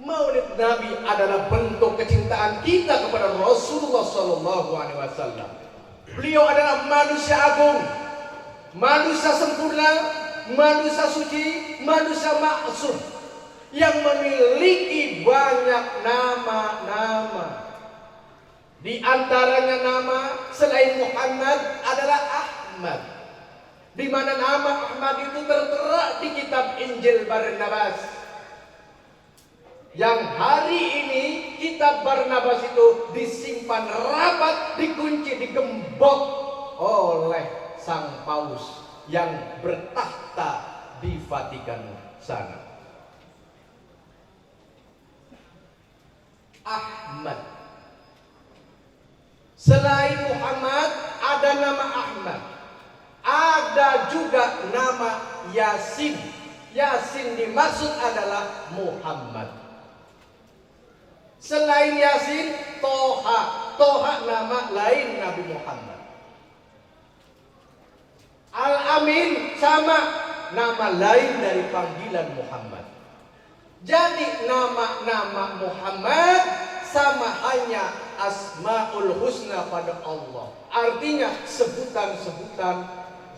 Maulid Nabi adalah bentuk kecintaan kita kepada Rasulullah SAW. Beliau adalah manusia agung, manusia sempurna, manusia suci, manusia maksum yang memiliki banyak nama-nama. Di antaranya nama selain Muhammad adalah Ahmad, di mana nama Ahmad itu tertera di kitab Injil Barnabas. Yang hari ini kitab Barnabas itu disimpan rapat, dikunci, digembok oleh Sang Paus yang bertahta di Vatikan sana. Ahmad. Selain Muhammad ada nama Ahmad, ada juga nama Yasin. Yasin dimaksud adalah Muhammad. Selain Yasin, Toha. Toha nama lain Nabi Muhammad. Al-Amin sama nama lain dari panggilan Muhammad. Jadi nama-nama Muhammad sama hanya Asmaul Husna pada Allah. Artinya sebutan-sebutan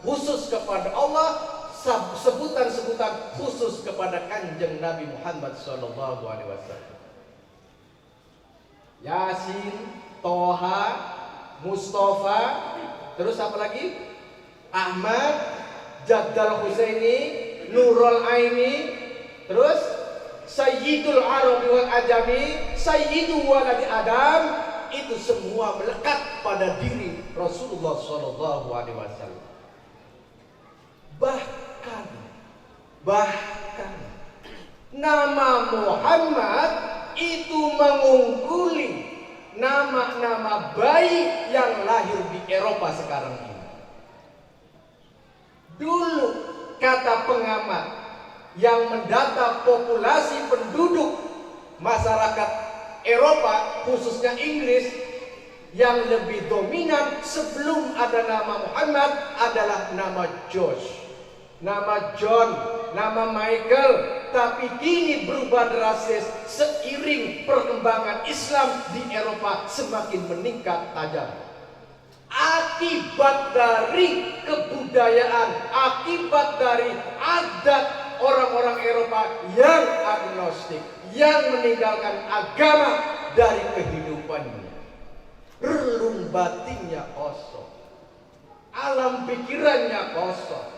khusus kepada Allah, sebutan-sebutan khusus kepada Kanjeng Nabi Muhammad SAW. Yasin, Toha, Mustafa, terus apa lagi? Ahmad, Jaddal Husaini, Nurul Aini, terus Sayyidul Arabi wal Ajami, Sayyidu Waladi Adam, itu semua melekat pada diri Rasulullah SAW. Bahkan nama Muhammad itu mengungguli nama-nama bayi yang lahir di Eropa sekarang ini. Dulu kata pengamat yang mendata populasi penduduk masyarakat Eropa, khususnya Inggris, yang lebih dominan sebelum ada nama Muhammad adalah nama George, nama John, nama Michael. Tapi kini berubah drastis seiring perkembangan Islam di Eropa semakin meningkat tajam. Akibat dari kebudayaan, akibat dari adat orang-orang Eropa yang agnostik, yang meninggalkan agama dari kehidupannya. Relung batinnya kosong, alam pikirannya kosong,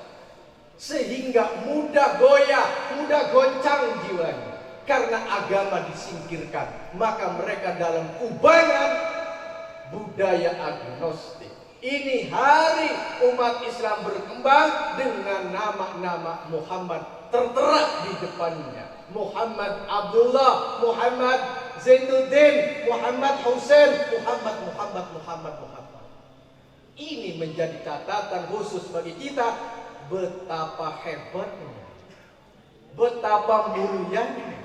sehingga mudah goyah, mudah goncang jiwanya. Karena agama disingkirkan, maka mereka dalam kubangan budaya agnostik. Ini hari umat Islam berkembang dengan nama-nama Muhammad tertera di depannya. Muhammad Abdullah, Muhammad Zainuddin, Muhammad Hussein, Muhammad. Ini menjadi catatan khusus bagi kita, betapa hebatnya, betapa mulianya,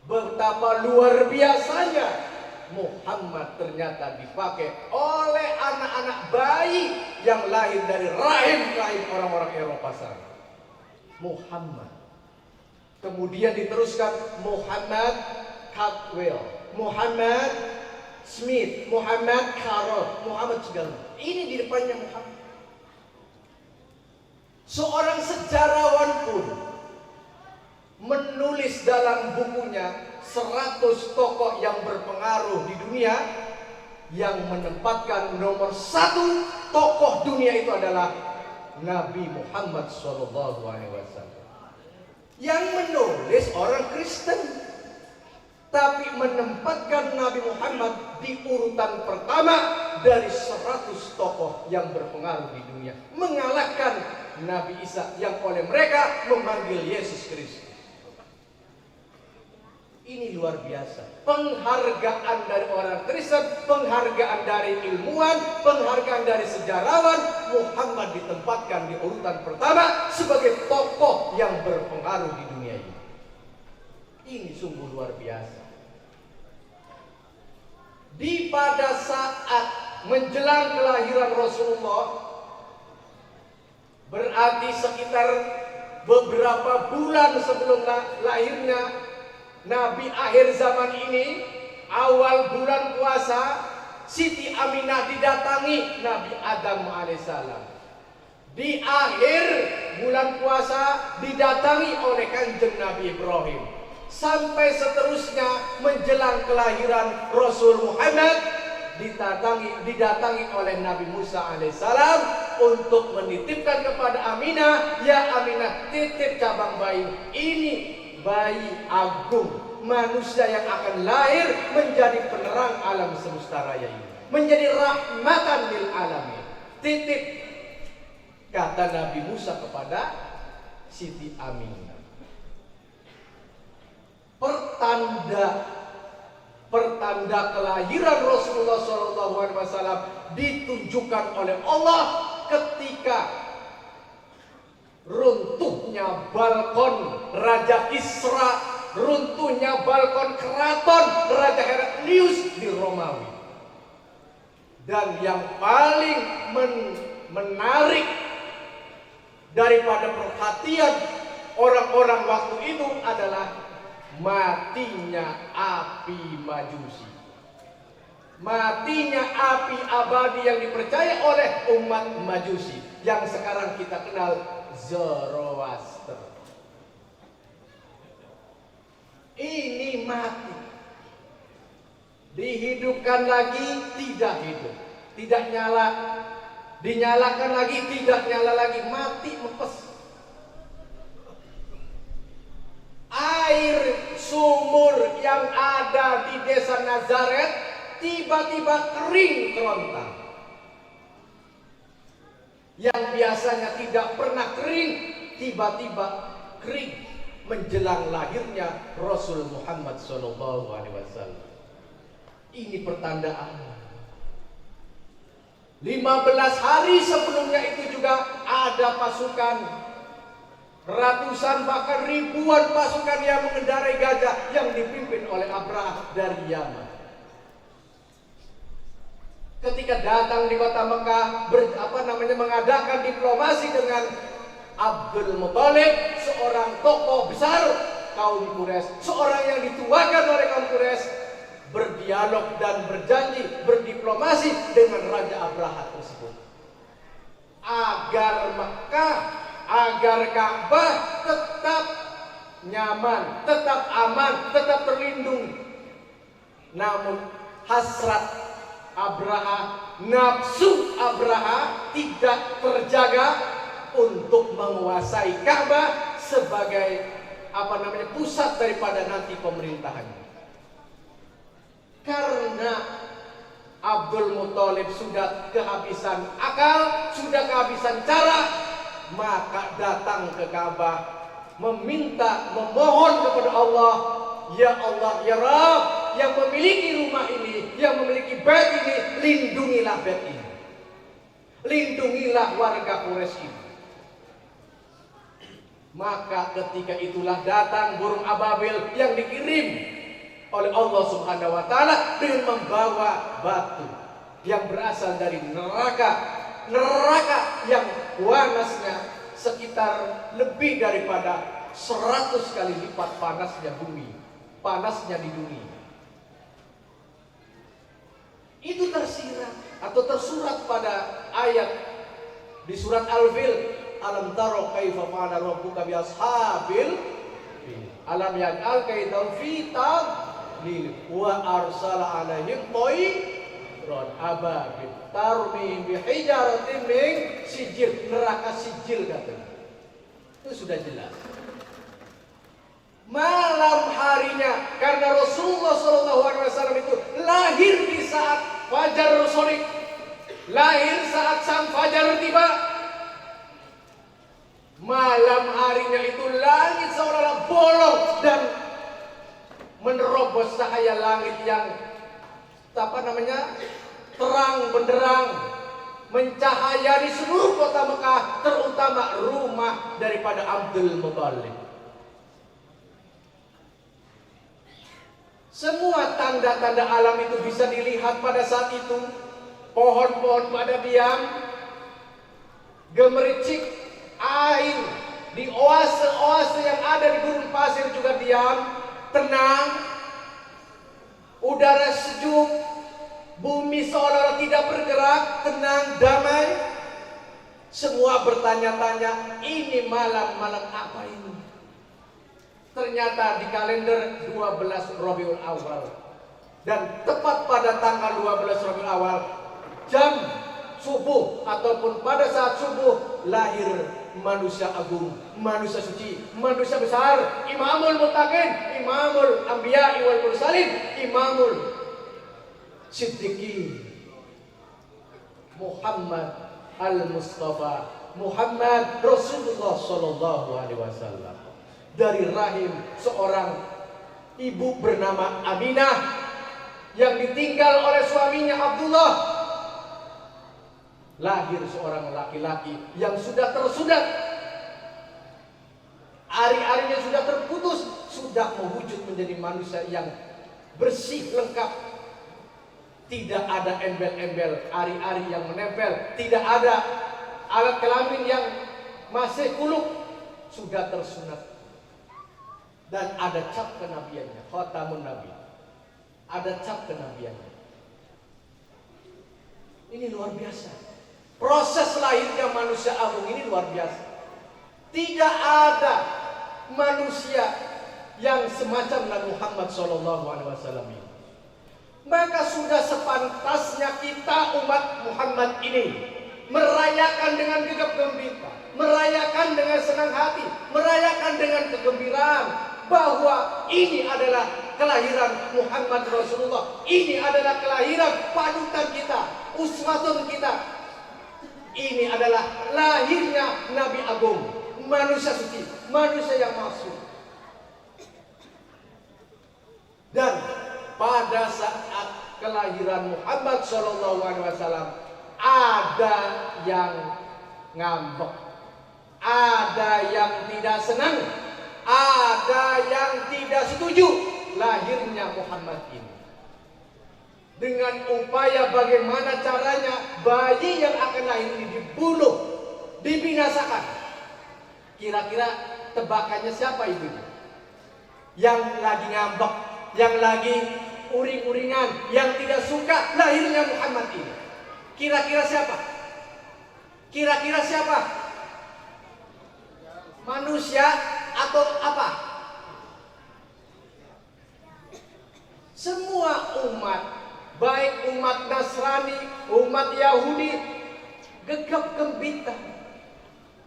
betapa luar biasanya Muhammad ternyata dipakai oleh anak-anak bayi yang lahir dari rahim-rahim orang-orang Eropa sana. Muhammad. Kemudian diteruskan Muhammad Caldwell, Muhammad Smith, Muhammad Carroll, Muhammad segala. Ini di depannya Muhammad. Seorang sejarawan pun menulis dalam bukunya 100 tokoh yang berpengaruh di dunia, yang menempatkan nomor 1 tokoh dunia itu adalah Nabi Muhammad SAW. Yang menulis orang Kristen, tapi menempatkan Nabi Muhammad di urutan pertama dari 100 tokoh yang berpengaruh di dunia, mengalahkan Nabi Isa yang oleh mereka memanggil Yesus Kristus. Ini luar biasa. Penghargaan dari orang Kristen, penghargaan dari ilmuwan, penghargaan dari sejarawan. Muhammad ditempatkan di urutan pertama sebagai tokoh yang berpengaruh di dunia ini. Ini sungguh luar biasa. Di pada saat menjelang kelahiran Rasulullah, berarti sekitar beberapa bulan sebelum lahirnya Nabi akhir zaman ini, awal bulan puasa, Siti Aminah didatangi Nabi Adam alaihissalam. Di akhir bulan puasa didatangi oleh Kanjeng Nabi Ibrahim. Sampai seterusnya menjelang kelahiran Rasul Muhammad didatangi oleh Nabi Musa alaihissalam untuk menitipkan kepada Aminah, ya Aminah, titip cabang bayi ini, bayi agung, manusia yang akan lahir menjadi penerang alam semesta raya ini, menjadi rahmatan lil alamin. Titip, kata Nabi Musa kepada Siti Aminah. Pertanda kelahiran Rasulullah SAW ditunjukkan oleh Allah ketika runtuhnya balkon Raja Kisra, runtuhnya balkon keraton Raja Heraklius di Romawi. Dan yang paling menarik daripada perhatian orang-orang waktu itu adalah matinya api Majusi. Matinya api abadi yang dipercaya oleh umat Majusi yang sekarang kita kenal Zoroaster. Ini mati. Dihidupkan lagi tidak hidup, tidak nyala. Dinyalakan lagi tidak nyala lagi, mati mepes. Air sumur yang ada di desa Nazaret tiba-tiba kering kerontang. Yang biasanya tidak pernah kering, tiba-tiba kering menjelang lahirnya Rasul Muhammad SAW. Ini pertandaan. 15 hari sebelumnya itu juga ada pasukan, ratusan bahkan ribuan pasukan yang mengendarai gajah yang dipimpin oleh Abraha dari Yaman. Ketika datang di kota Mekah, mengadakan diplomasi dengan Abdul Muthalib, seorang tokoh besar kaum Quraisy, seorang yang dituakan oleh kaum Quraisy, berdialog dan berjanji berdiplomasi dengan Raja Abraha tersebut agar Mekah, agar Ka'bah tetap nyaman, tetap aman, tetap terlindung. Namun hasrat Abraha, nafsu Abraha tidak terjaga untuk menguasai Ka'bah sebagai pusat daripada nanti pemerintahannya. Karena Abdul Muthalib sudah kehabisan akal, sudah kehabisan cara, maka datang ke Ka'bah meminta, memohon kepada Allah, ya Allah, ya Rabb, yang memiliki rumah ini, yang memiliki bait ini, lindungilah bait ini, lindungilah warga Quraisy ini. Maka ketika itulah datang burung ababil yang dikirim oleh Allah Subhanahu wa taala dengan membawa batu yang berasal dari neraka yang panasnya sekitar lebih daripada 100 kali lipat panasnya bumi, panasnya di dunia. Itu tersirat atau tersurat pada ayat di surat Al-Fil, alam taro kaifa fa'ala rabbuka bi ashabil alam yaj'al kaidahum fi tadlil wa arsala alaihim tayran ababil tarmihim bi hijaratin min sijil, neraka sijil katanya. Itu sudah jelas. Malam harinya, karena Rasulullah SAW itu lahir di saat fajar sorik, lahir saat sang fajar tiba. Malam harinya itu langit seolah-olah bolong dan menerobos cahaya langit yang terang benderang, mencahayai seluruh kota Mekah, terutama rumah daripada Abdul Muthalib. Semua tanda-tanda alam itu bisa dilihat pada saat itu. Pohon-pohon pada diam, gemericik air di oase-oase yang ada di gurun pasir juga diam, tenang. Udara sejuk, bumi seolah-olah tidak bergerak, tenang, damai. Semua bertanya-tanya, ini malam-malam apa ini? Ternyata di kalender 12 Rabiul Awal. Dan tepat pada tanggal 12 Rabiul Awal, jam subuh ataupun pada saat subuh, lahir manusia agung, manusia suci, manusia besar, Imamul Muttaqin, Imamul Anbiya wal Mursalin, Imamul Siddiqin, Muhammad Al-Mustafa, Muhammad Rasulullah Sallallahu Alaihi Wasallam. Dari rahim seorang ibu bernama Aminah yang ditinggal oleh suaminya Abdullah, lahir seorang laki-laki yang sudah tersudat Ari-arinya sudah terputus, sudah mewujud menjadi manusia yang bersih, lengkap. Tidak ada embel-embel ari-ari yang menempel, tidak ada alat kelamin yang masih kuluk, sudah tersunat. Dan ada cap kenabiannya, khatamun nabi. Ada cap kenabiannya. Ini luar biasa. Proses lahirnya manusia agung ini luar biasa. Tidak ada manusia yang semacam Nabi Muhammad SAW ini. Maka sudah sepantasnya kita umat Muhammad ini merayakan dengan gegap gempita, merayakan dengan senang hati, merayakan dengan kegembiraan bahwa ini adalah kelahiran Muhammad Rasulullah. Ini adalah kelahiran panutan kita, uswatun kita. Ini adalah lahirnya Nabi Agung, manusia suci, manusia yang masuk. Dan pada saat kelahiran Muhammad SAW ada yang ngambek, ada yang tidak senang, ada yang tidak setuju lahirnya Muhammad ini. Dengan upaya bagaimana caranya bayi yang akan lahir ini dibunuh, dibinasakan. Kira-kira tebakannya siapa itu? Yang lagi ngambek, yang lagi uring-uringan, yang tidak suka lahirnya Muhammad ini. Kira-kira siapa? Kira-kira siapa? Manusia atau apa? Semua umat, baik umat Nasrani, umat Yahudi, gegap gempita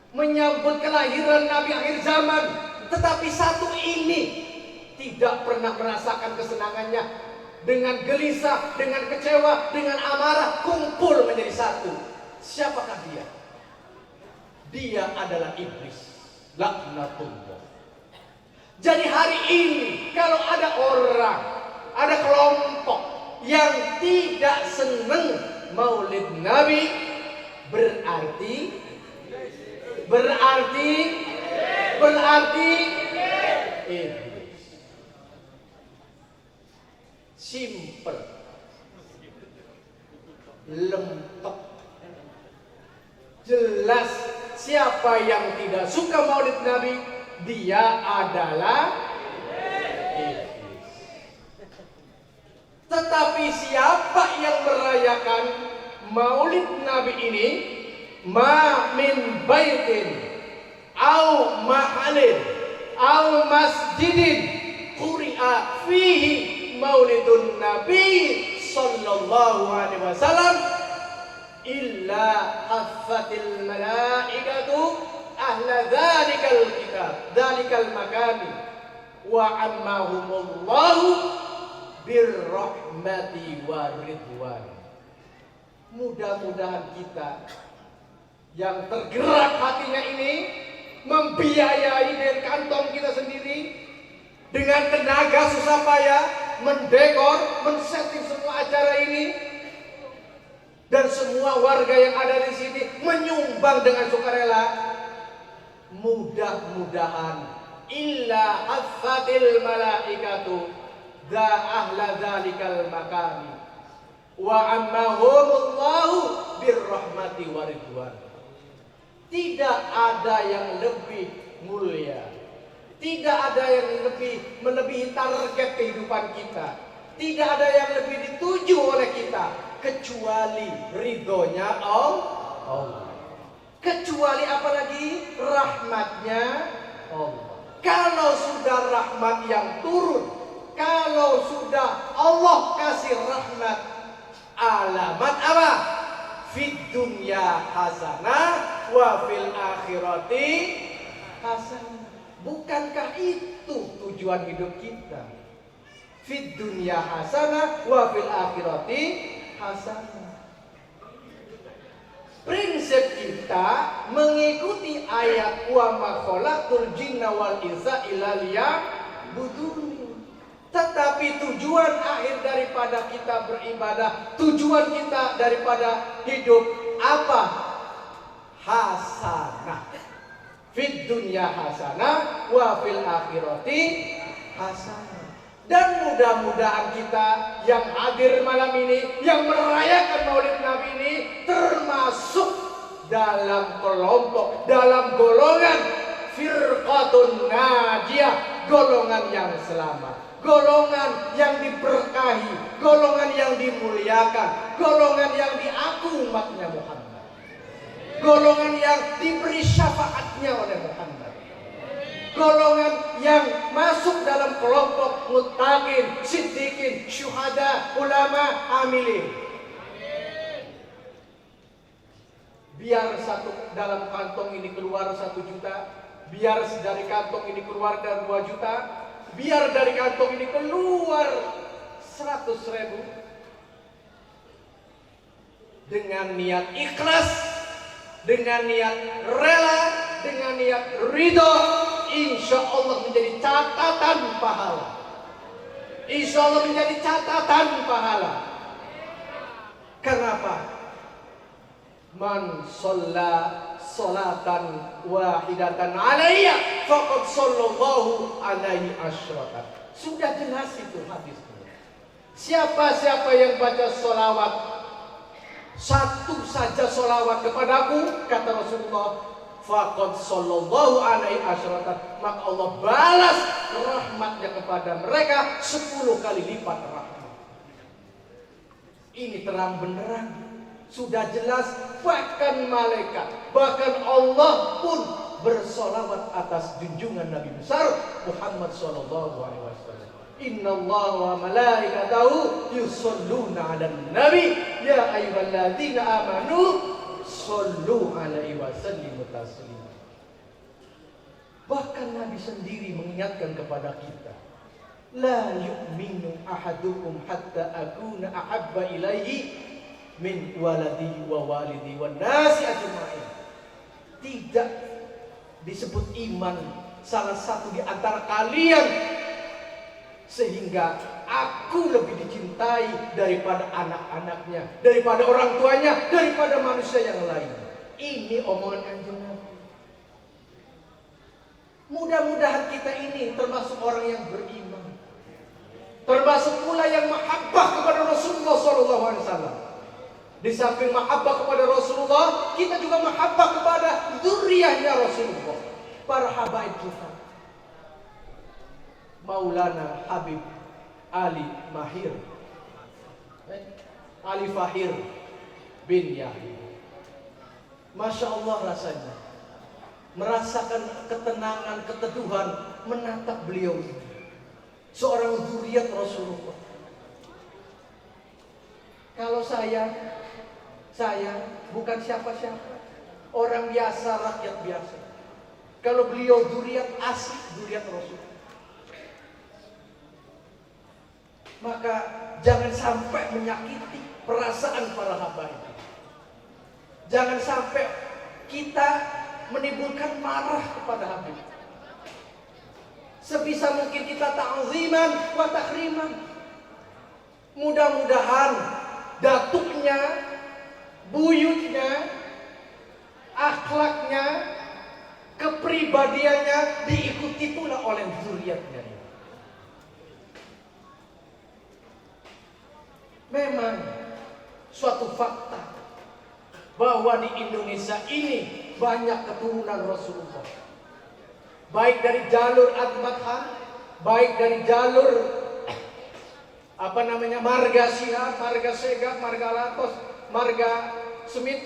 menyambut kelahiran Nabi akhir zaman. Tetapi satu ini tidak pernah merasakan kesenangannya. Dengan gelisah, dengan kecewa, dengan amarah, kumpul menjadi satu. Siapakah dia? Dia adalah iblis. Laknatullah. Jadi hari ini kalau ada orang, ada kelompok yang tidak senang maulid Nabi, berarti iblis. Simple, lempek, jelas. Siapa yang tidak suka maulid Nabi, dia adalah iblis. Tetapi siapa yang merayakan maulid Nabi ini, ma min baitin au mahalin au masjidin quri'a fihi maulidun Nabi sallallahu alaihi wasallam illa haffatil malaikatu ahla dzalikal kitab dzalikal makani wa ammahumullahu birrahmati wa ridwan. Mudah-mudahan kita yang tergerak hatinya ini membiayai dari kantong kita sendiri dengan tenaga susah payah mendekor, men-setting semua acara ini, dan semua warga yang ada di sini menyumbang dengan sukarela. Mudah-mudahan illa haffatil malaikatu da ahla dzalikal makami wa ammahumullahu birrahmati waridwan. Tidak ada yang lebih mulia, tidak ada yang lebih melebihi target kehidupan kita, tidak ada yang lebih dituju oleh kita kecuali ridhonya Allah. Kecuali apalagi rahmatnya Allah. Kalau sudah rahmat yang turun, kalau sudah Allah kasih rahmat, alamat apa? Fid dunya hasanah wa fil akhirati hasanah. Bukankah itu tujuan hidup kita? Fid dunya hasanah wa fil akhirati hasanah. Prinsip kita mengikuti ayat wa ma khalaqtul jinna wal insa illa liya'budun. Tetapi tujuan akhir daripada kita beribadah, tujuan kita daripada hidup apa? Hasanah. Fid dunya hasanah wa fil akhirati hasanah. Dan mudah-mudahan kita yang hadir malam ini, yang merayakan Maulid Nabi ini, termasuk dalam kelompok, dalam golongan firqatun najiyah, golongan yang selamat, golongan yang diberkahi, golongan yang dimuliakan, golongan yang diaku umatnya Muhammad, golongan yang diberi syafaatnya oleh Muhammad, golongan yang masuk dalam kelompok muttaqin, siddiqin, syuhada, ulama, amilin. Biar satu dalam kantong ini keluar 1 juta, biar dari kantong ini keluar 2 juta, biar dari kantong ini keluar 100.000, dengan niat ikhlas, dengan niat rela, dengan niat ridho, insya Allah menjadi catatan pahala. Insya Allah menjadi catatan pahala. Kenapa? Man sholla sholatan wahidatan alayya faqad sallallahu alaihi asyratan. Sudah jelas itu hadisnya. Siapa-siapa yang baca sholawat, satu saja sholawat kepadaku, kata Rasulullah, faqad sallallahu alaihi asyratan, maka Allah balas rahmatnya kepada mereka 10 kali lipat rahmat. Ini terang benderang, sudah jelas, bahkan malaikat, bahkan Allah pun bersolawat atas junjungan Nabi besar Muhammad sallallahu alaihi wasallam. Innallaha wa malaikatahu yusholluna 'alan nabi ya ayyuhalladzina amanu shollu 'alaihi wa sallimu taslima. Bahkan Nabi sendiri mengingatkan kepada kita, la yu'minu ahadukum hatta akuna ahabba ilaihi min waladi wa walidi wa nasi ajma'in. Tidak disebut iman salah satu di antara kalian sehingga aku lebih dicintai daripada anak-anaknya, daripada orang tuanya, daripada manusia yang lain. Ini omongan Kanjeng Nabi. Mudah-mudahan kita ini termasuk orang yang beriman, termasuk pula yang mahabbah kepada Rasulullah SAW. Di samping mahabbah kepada Rasulullah, kita juga mahabbah kepada dzurriyyahnya Rasulullah, para habaib kita. Maulana Habib Ali Mahir, Ali Fahir bin Yahya. Masya Allah rasanya merasakan ketenangan, keteduhan menatap beliau ini, seorang dzurriyyat Rasulullah. Kalau saya bukan siapa-siapa, orang biasa, rakyat biasa. Kalau beliau dzurriyyat asli, dzurriyyat Rasul, maka jangan sampai menyakiti perasaan para habaib. Jangan sampai kita menimbulkan marah kepada Habib. Sebisa mungkin kita ta'ziman wa takriman. Mudah-mudahan datuknya, buyutnya, akhlaknya, kepribadiannya diikuti pula oleh zuriatnya. Memang suatu fakta bahwa di Indonesia ini banyak keturunan Rasulullah, baik dari jalur Ad-Madhan, baik dari jalur marga Syihab, marga Segaf, marga Latos, marga Semit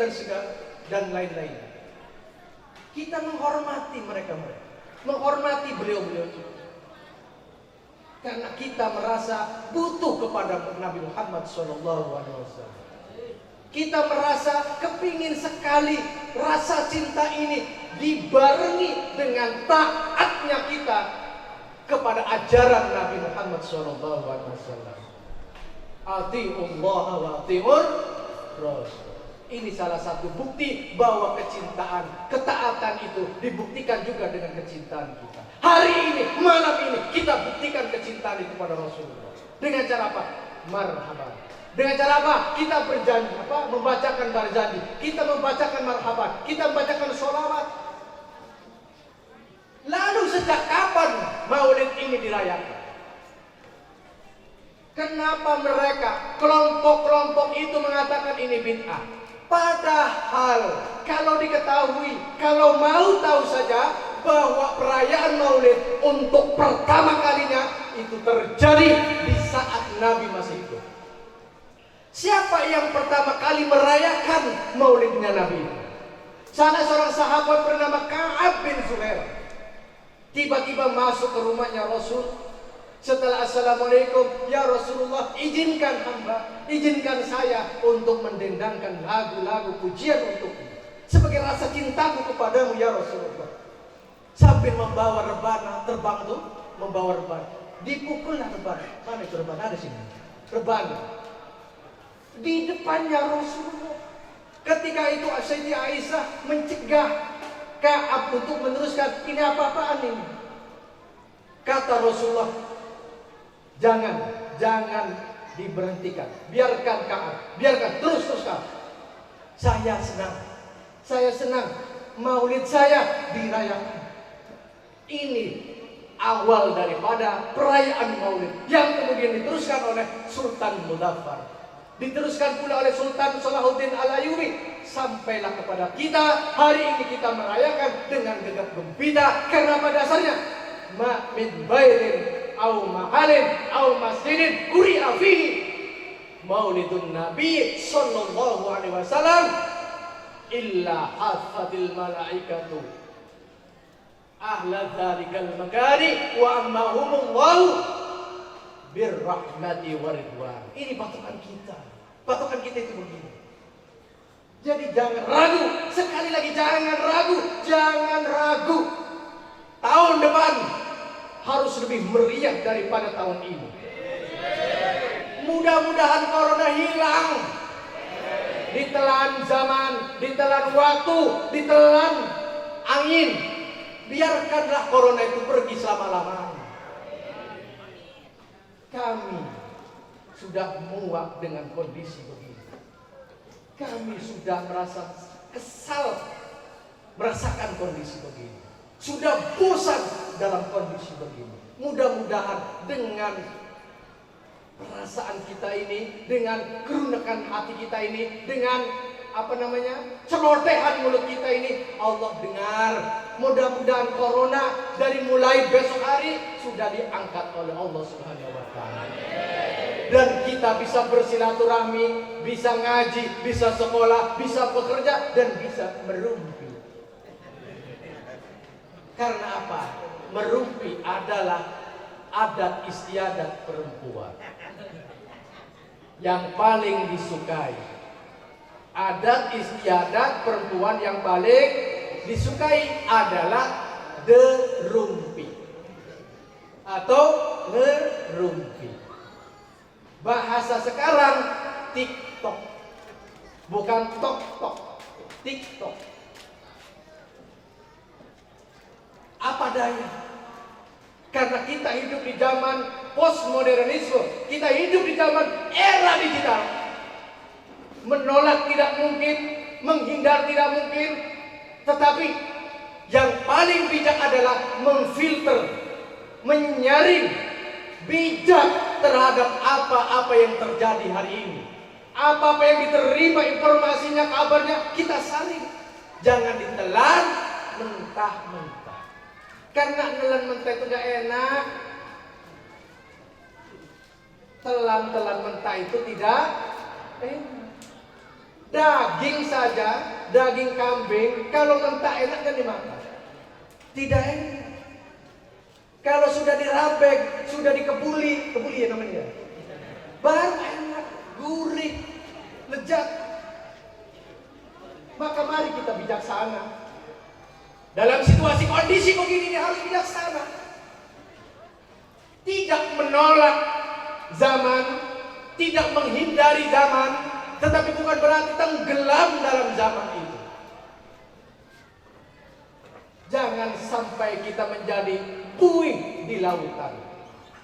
dan lain-lain. Kita menghormati mereka, menghormati beliau-beliau itu, karena kita merasa butuh kepada Nabi Muhammad SAW. Kita merasa kepingin sekali rasa cinta ini dibarengi dengan taatnya kita kepada ajaran Nabi Muhammad SAW. Ati'ullah wa ati'ur Rasul. Ini salah satu bukti bahwa kecintaan, ketaatan itu dibuktikan juga dengan kecintaan kita. Hari ini, malam ini, kita buktikan kecintaan itu pada Rasulullah. Dengan cara apa? Marhaban. Dengan cara apa? Kita berjanji, membacakan berjanji. Kita membacakan marhaban. Kita membacakan sholawat. ini dirayakan. Kenapa mereka, kelompok-kelompok itu mengatakan ini bid'ah? Padahal kalau diketahui, kalau mau tahu saja bahwa perayaan Maulid untuk pertama kalinya itu terjadi di saat Nabi masih hidup. Siapa yang pertama kali merayakan Maulidnya Nabi? Salah seorang sahabat bernama Ka'ab bin Zuhair tiba-tiba masuk ke rumahnya Rasul. Setelah assalamualaikum, ya Rasulullah, izinkan hamba, izinkan saya untuk mendendangkan lagu-lagu pujian untukmu sebagai rasa cintaku kepadamu ya Rasulullah. Sambil membawa rebana, terbang tuh membawa rebana, dipukullah rebana. Mana itu rebana? Ada sini rebana di depannya Rasulullah. Ketika itu Sayyidah Aisyah mencegah Ka'ab untuk meneruskan. Ini apa-apaan ini? Kata Rasulullah, jangan diberhentikan. Biarkan Ka'ab, biarkan teruskan. Saya senang Maulid saya dirayakan. Ini awal daripada perayaan Maulid yang kemudian diteruskan oleh Sultan Muzaffar, diteruskan pula oleh Sultan Salahuddin Al-Ayyubi, sampailah kepada kita. Hari ini kita merayakan dengan gegap gempita karena pada dasarnya ma min baitin au mahalin au masjidin quri'a fihi maulidun nabi sallallahu alaihi wasallam illa hafatil malaikatu ahla dzalikal makani wa ammahumullahu birrahmati waridwan. Ini patokan kita. Patokan kita itu begini. Jadi jangan ragu, sekali lagi jangan ragu. Tahun depan harus lebih meriah daripada tahun ini. Mudah-mudahan corona hilang. Ditelan zaman, ditelan waktu, ditelan angin. Biarkanlah corona itu pergi selama-lamanya. Kami sudah muak dengan kondisi begini. Kami sudah merasa kesal merasakan kondisi begini. Sudah bosan dalam kondisi begini. Mudah-mudahan dengan perasaan kita ini, dengan kerunakan hati kita ini, dengan celotehan mulut kita ini, Allah dengar. Mudah-mudahan corona dari mulai besok hari sudah diangkat oleh Allah Subhanahu wa taala. Dan kita bisa bersilaturahmi, bisa ngaji, bisa sekolah, bisa bekerja, dan bisa merumpi. Karena apa? Merumpi adalah adat istiadat perempuan yang paling disukai. Adat istiadat perempuan yang paling disukai adalah derumpi atau ngerumpi. Bahasa sekarang TikTok, bukan tok-tok, TikTok. Apa daya? Karena kita hidup di zaman postmodernisme, kita hidup di zaman era digital. Menolak tidak mungkin, menghindar tidak mungkin, tetapi yang paling bijak adalah memfilter, menyaring, bijak terhadap apa-apa yang terjadi hari ini. Apa-apa yang diterima informasinya, kabarnya, kita saring. Jangan ditelan mentah-mentah. Karena nelan mentah itu gak enak. Telan-telan mentah itu tidak enak. Daging saja, daging kambing, kalau mentah enak kan dimakan? Tidak enak. Kalau sudah dirabek, sudah dikebuli, kebuli ya namanya, baru enak, gurih, lezat. Maka mari kita bijaksana. Dalam situasi kondisi begini ini harus bijaksana. Tidak menolak zaman, tidak menghindari zaman, tetapi bukan berarti tenggelam dalam zaman itu. Jangan sampai kita menjadi buih di lautan,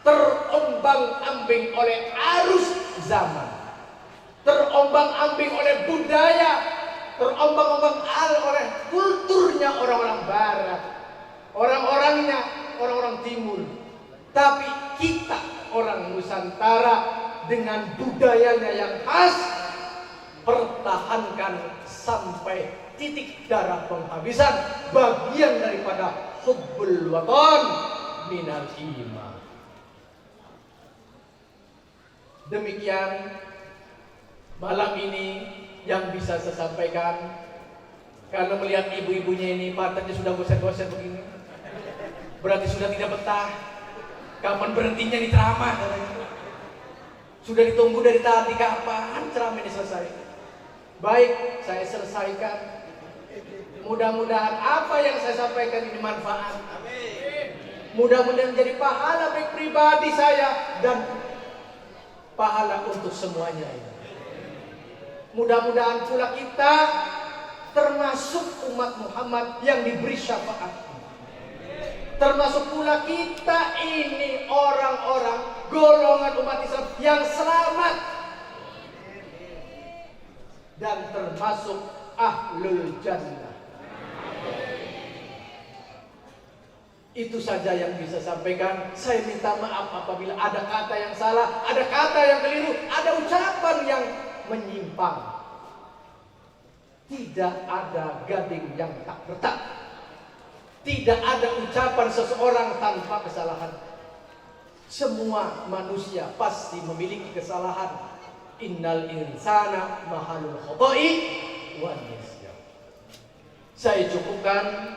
terombang-ambing oleh arus zaman, terombang-ambing oleh budaya, terombang-ambing oleh kulturnya orang-orang barat, orang-orangnya orang-orang timur. Tapi kita orang Nusantara dengan budayanya yang khas, pertahankan sampai titik darah penghabisan, bagian daripada hubbul watan minal iman. Demikian malam ini yang bisa saya sampaikan. Kalau melihat ibu-ibunya ini matanya sudah goser-goser begini, berarti sudah tidak betah. Kapan berhentinya di ceramah katanya. Sudah ditunggu dari tadi, kapan ceramah ini selesai. Baik, saya selesaikan. Mudah-mudahan apa yang saya sampaikan ini manfaat. Mudah-mudahan menjadi pahala baik pribadi saya dan pahala untuk semuanya ini. Mudah-mudahan pula kita termasuk umat Muhammad yang diberi syafaat. Termasuk pula kita ini orang-orang golongan umat Islam yang selamat. Dan termasuk ahlul jannah. Itu saja yang bisa sampaikan. Saya minta maaf apabila ada kata yang salah, ada kata yang keliru, ada ucapan yang menyimpang. Tidak ada gading yang tak retak. Tidak ada ucapan seseorang tanpa kesalahan. Semua manusia pasti memiliki kesalahan. Innal insana mahalul khoto'i wa nisyan. Saya cukupkan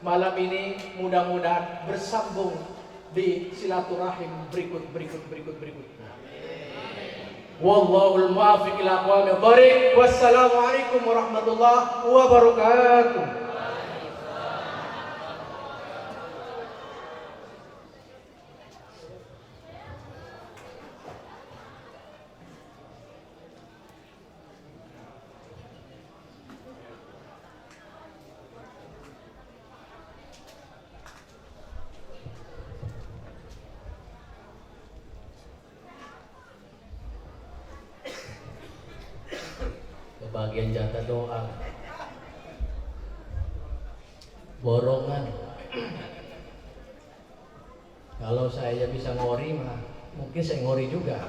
malam ini, mudah-mudahan bersambung di silaturahim berikutnya. Wallahul muwaffiq ila aqwamit thariq. Wassalamualaikum warahmatullahi wabarakatuh. Bagian jatah doa borongan. Kalau saya bisa ngori mah mungkin saya ngori juga,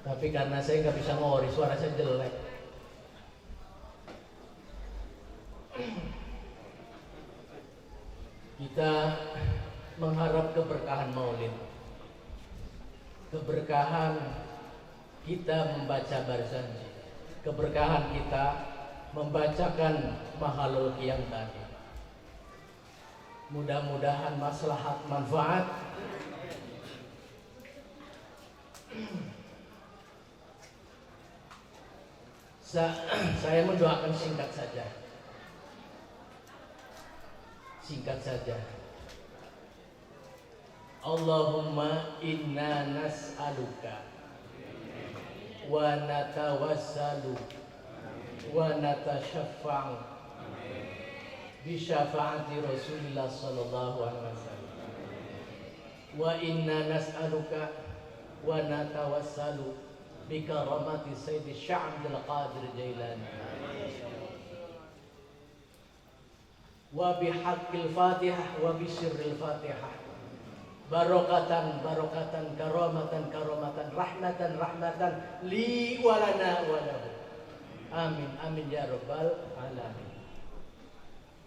tapi karena saya nggak bisa ngori, suara saya jelek. Kita mengharap keberkahan maulid, keberkahan kita membaca barzan, keberkahan kita membacakan mahalul qiyam tadi. Mudah-mudahan maslahat manfaat. Saya mendoakan singkat saja. Allahumma inna nas'aluka wa natawassalu wa natasyaffa'u bi syafaati Rasulillah sallallahu alaihi wasallam. Wa inna nas'aluka wa natawassalu bi karamati Sayyidi Syekh Abdul Qadir Jailani wa bi haqqil Fatihah wa bi sirril Fatihah. Barokatan, karamatan, rahmatan li walana walahu. Amin ya rabbal alamin.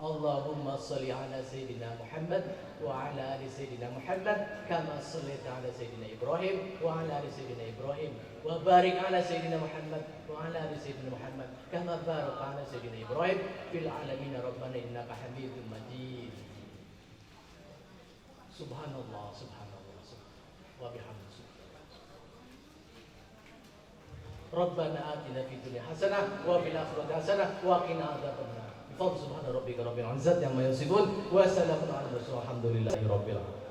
Allahumma salli ala Sayyidina Muhammad wa ala ali Sayyidina Muhammad kama sallaita ala Sayyidina Ibrahim wa ala ali Sayyidina Ibrahim wa barik ala Sayyidina Muhammad wa ala ali Sayyidina Muhammad kama barakta ala Sayyidina Ibrahim fil alamin. Rabbana innaka Hamidum Majid. Subhanallah wa bihamdihi. Rabbana atina fid dunya hasanah wa fil akhirati hasanah wa qina adzabannar. Subhana rabbika rabbil izzati amma yasifun wa salamun alal mursalin walhamdulillahi rabbil alamin.